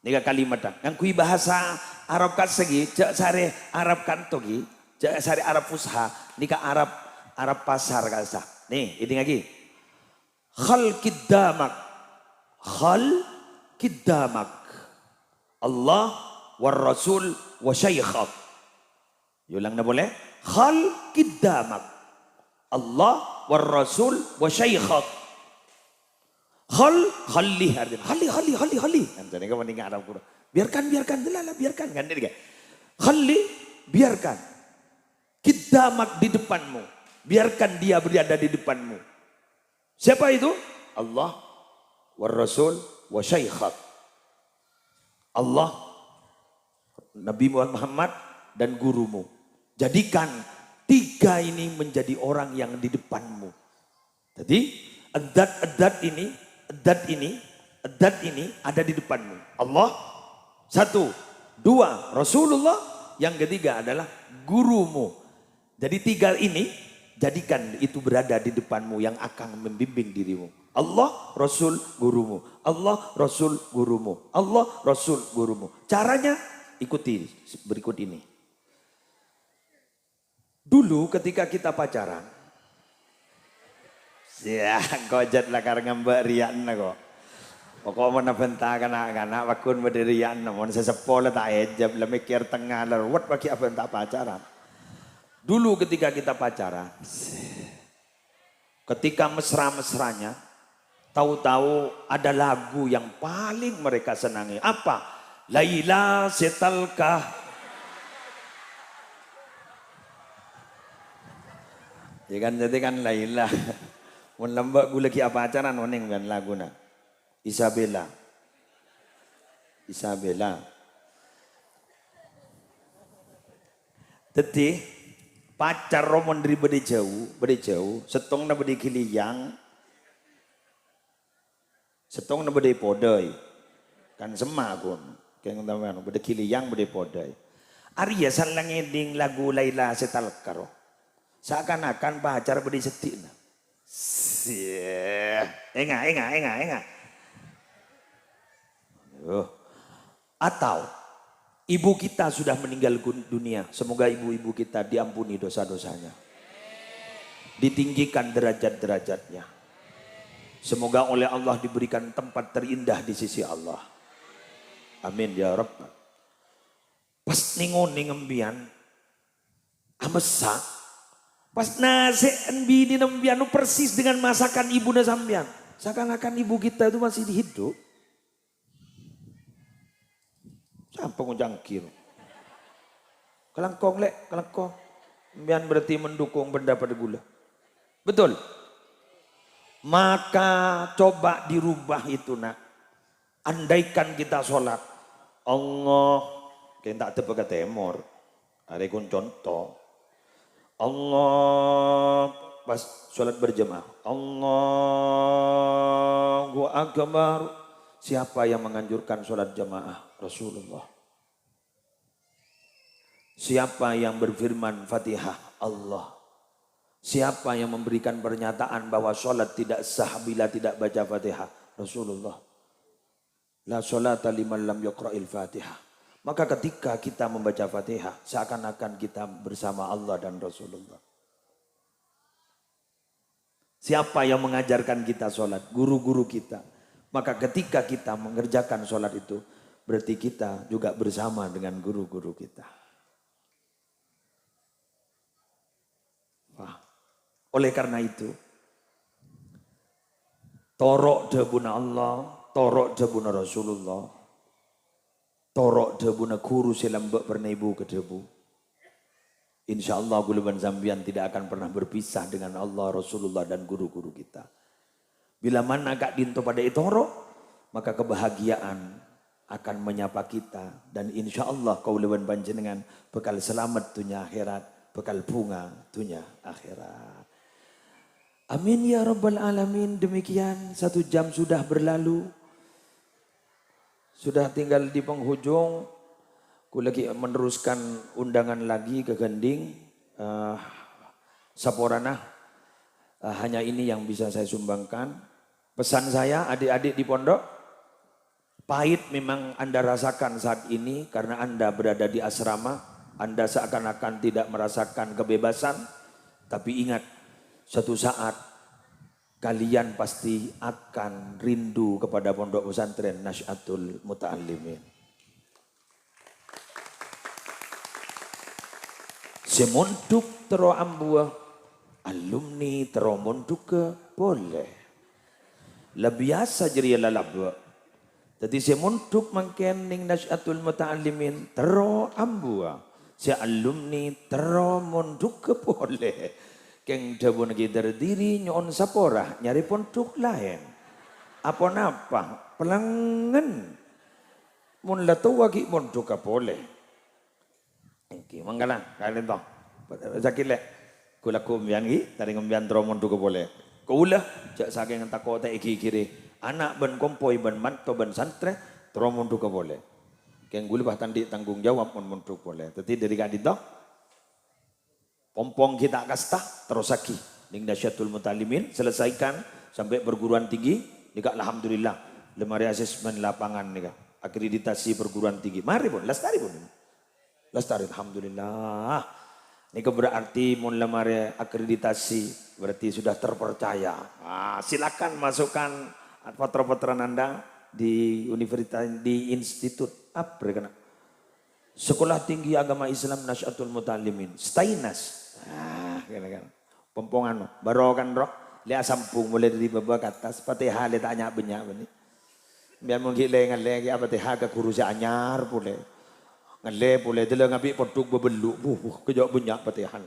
Nika kalimat yang kui bahasa Arab kan segi, cak sare Arab kan togi, cak sare Arab fusha, nika Arab pasar kalsa. Nih, ini lagi. Khal kidamak, Allah war Rasul wa Syaikhak. Yulang na boleh? Khal kidamak, Allah war Rasul wa Syaikhak. Khalli artinya khalli. Nanti kamu tinggal Arab Quran. Biarkan, delala, biarkan kan dia. Khalli, biarkan. Kidamak di depanmu. Biarkan dia berada di depanmu. Siapa itu? Allah, war Rasul, wa Syaikhak. Allah, Nabi Muhammad dan gurumu. Jadikan 3 ini menjadi orang yang di depanmu. Jadi adat ini ada di depanmu. Allah, 1, 2 Rasulullah, yang ketiga adalah gurumu. Jadi 3 ini jadikan itu berada di depanmu yang akan membimbing dirimu. Allah, Rasul, gurumu. Allah, Rasul, gurumu. Allah, Rasul, gurumu. Caranya ikuti berikut ini. Dulu ketika kita pacaran, ya gojat lah karena mbak rian kok. Pokoknya mana bentar kanak-kanak wakun berdirian, namun sesepola tak ejab, lah mikir tengah lah, wat bagi apa tak pacaran. Dulu ketika kita pacaran, ketika mesra-mesranya, tahu-tahu ada lagu yang paling mereka senangi. Apa? Laila setalkah. Ya kan, jadi kan Laila. Mun lembak gue lagi apa acaran oning kan lagu na. Isabella. Teti pacar romon dari bede jauh, setong na bede kiliyang, setong na bede podai, kan semakun, kayak teman bede kiliyang bede podai. Arya salang ending lagu Laila setalkaro, seakan-akan pacar bede setina. Enggak. Atau ibu kita sudah meninggal dunia. Semoga ibu-ibu kita diampuni dosa-dosanya. Ditinggikan derajat-derajatnya. Semoga oleh Allah diberikan tempat terindah di sisi Allah. Amin ya Rabb. Pas ningon ningembian amesa. Pas nasi bini nembian persis dengan masakan ibu nasambian. Seakan-akan ibu kita itu masih hidup. Sampai ngujangkir. Kelangkong. Mbian berarti mendukung benda pada gula. Betul. Maka coba dirubah itu nak. Andaikan kita sholat. Allah. Kita tak tepat ke temor. Ada kun contoh. Allah. Pas sholat berjemaah. Allahu Akbar. Siapa yang menganjurkan sholat jamaah? Rasulullah. Siapa yang berfirman Fatihah? Allah. Siapa yang memberikan pernyataan bahwa sholat tidak sah bila tidak baca Fatihah? Rasulullah. La sholata liman lam yuqra'il Fatihah. Maka ketika kita membaca Fatihah, seakan-akan kita bersama Allah dan Rasulullah. Siapa yang mengajarkan kita sholat? Guru-guru kita. Maka ketika kita mengerjakan sholat itu, berarti kita juga bersama dengan guru-guru kita. Wah. Oleh karena itu, torok debuna Allah, torok debuna Rasulullah, torok debuna guru silambak bernebu ke debu. Insya Allah guluban sambian tidak akan pernah berpisah dengan Allah, Rasulullah dan guru-guru kita. Bila mana gak dinto pada itoro, maka kebahagiaan akan menyapa kita. Dan insya Allah guluban panjenengan bekal selamat dunia akhirat, bekal bunga dunia akhirat. Amin ya rabbal alamin. Demikian 1 jam sudah berlalu. Sudah tinggal di penghujung. Aku lagi meneruskan undangan lagi ke Gending. Saporana. Hanya ini yang bisa saya sumbangkan. Pesan saya adik-adik di pondok. Pahit memang Anda rasakan saat ini karena Anda berada di asrama. Anda seakan-akan tidak merasakan kebebasan. Tapi ingat, suatu saat kalian pasti akan rindu kepada pondok pesantren Nasy'atul Muta'allimin. Semonduk tero ambua, alumni tero monduk ke boleh. Lebiasa jeria lalabwa. Jadi semonduk mangken ning Nasy'atul Muta'allimin tero ambua. Si alumni tero monduk ke boleh. Keng dabun kita diri nyon sapora nyari pondok lain. Apa napa? Pelangen. Mun latu wagi pondok ka boleh. Engki manggalan kalian toh. Sakile. Kula kumbian gi tari ngombian tro pondok ka boleh. Kula jak saking takota iki kiri. Anak ben kompoi ben manto ben santre tro pondok ka boleh. Keng gula bah tanggung jawab mun pondok boleh. Tadi dari kadito pompong kita kasta terus lagi ning Nasy'atul Muta'allimin selesaikan sampai perguruan tinggi nika alhamdulillah lemari asesmen lapangan nika akreditasi perguruan tinggi mari pun lestari alhamdulillah nika berarti mun lemari akreditasi berarti sudah terpercaya. Silakan masukkan foto-fotoan Anda di universitas di institut apa kena Sekolah Tinggi Agama Islam Nasy'atul Muta'allimin Stainas. Kan. Pompongan baro kan roh lihat sampung mulai dari bawah ke atas Fatihah le tanya banyak bani biar mungkin le ngale apa Fatihah ke kurus anyar pule ngale pule dele ngabi poduk bebelu kejauh banyak Fatihah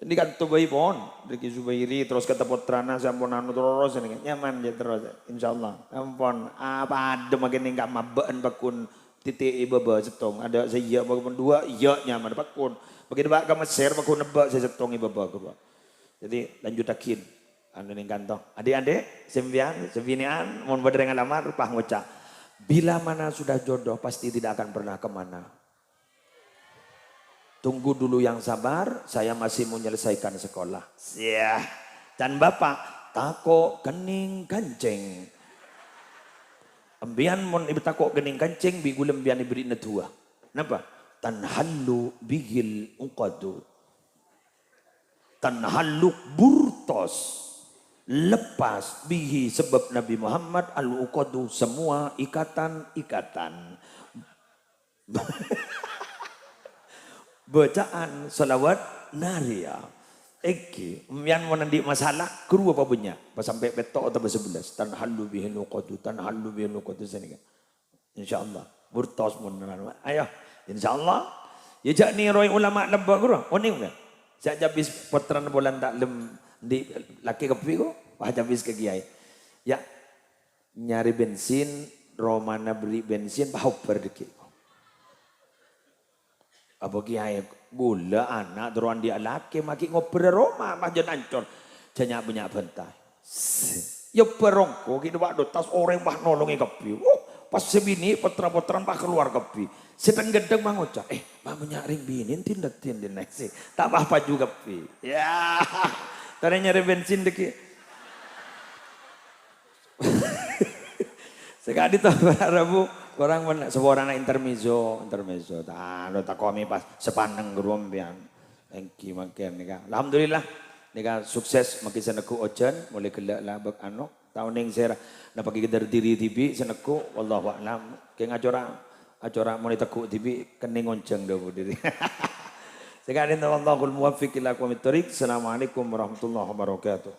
ini kan tu bayi pon dari Zubairi terus kata putrana sampunanu terus ini nyaman je terus insyaallah ampun apa ada makin enggak mabeen bakun titik ibaba setong ada saya bakun 2 iya nyaman bakun begitu bak ke Mesir aku nebak saya setong ibaba ke. Jadi lanjutakin anu ning kantong. Adik-adik sembian mun badre ngalamar pah ngucap. Bila mana sudah jodoh pasti tidak akan pernah kemana. Tunggu dulu yang sabar, saya masih mau menyelesaikan sekolah. Ya. Dan Bapak tako kening kancing. Embian mun ibu tako kening kancing bi gulem bian ibri netua. Napa? Tanhallu bihil uqadu. Tanhallu burtos. Lepas bihi sebab Nabi Muhammad al-uqadu semua ikatan-ikatan. Bacaan salawat naria. Eki, yang menandik masalah kru apa punya? Pas sampai petok atau 11. Tanhallu bihil uqadu, tanhallu bihil uqadu sini. Insyaallah burtos mun. Ayo. InsyaAllah. Ya jak ni roi ulama lebak guru. Oning kan. Jak habis potran bulan tak lem di laki kepi ko. Wah habis ke kiai. Ya nyari bensin, romana beli bensin pau berdeki. Apa kiai gula anak doron dia laki maki ngoper Roma mah jan ancor. Janya banyak bentai. Ya perongko kita waktu tas orang bah nolongi kepi. Pas sebini potran-potran pak keluar kepi. Sedang gedeng bang ucap, bang menyaring binin tindak sih. Tak apa juga kepi. Ya, tadi nyari bensin deki. Sekali tuh Rabu orang sebuah anak intermezzo. Tak kami pas sepaneng gerombian. Engki makin nika. Alhamdulillah nika sukses makin seneku ojan mulai gelak lah bek anu. Tahun yang saya nak pergi ke diri TV seneku wallahu a'lam ke acara mau ditekuk TV kening ngonceng dah diri. Sekarang ini Allahul muwaffiq ila aqwamit thoriq. Assalamualaikum warahmatullahi wabarakatuh.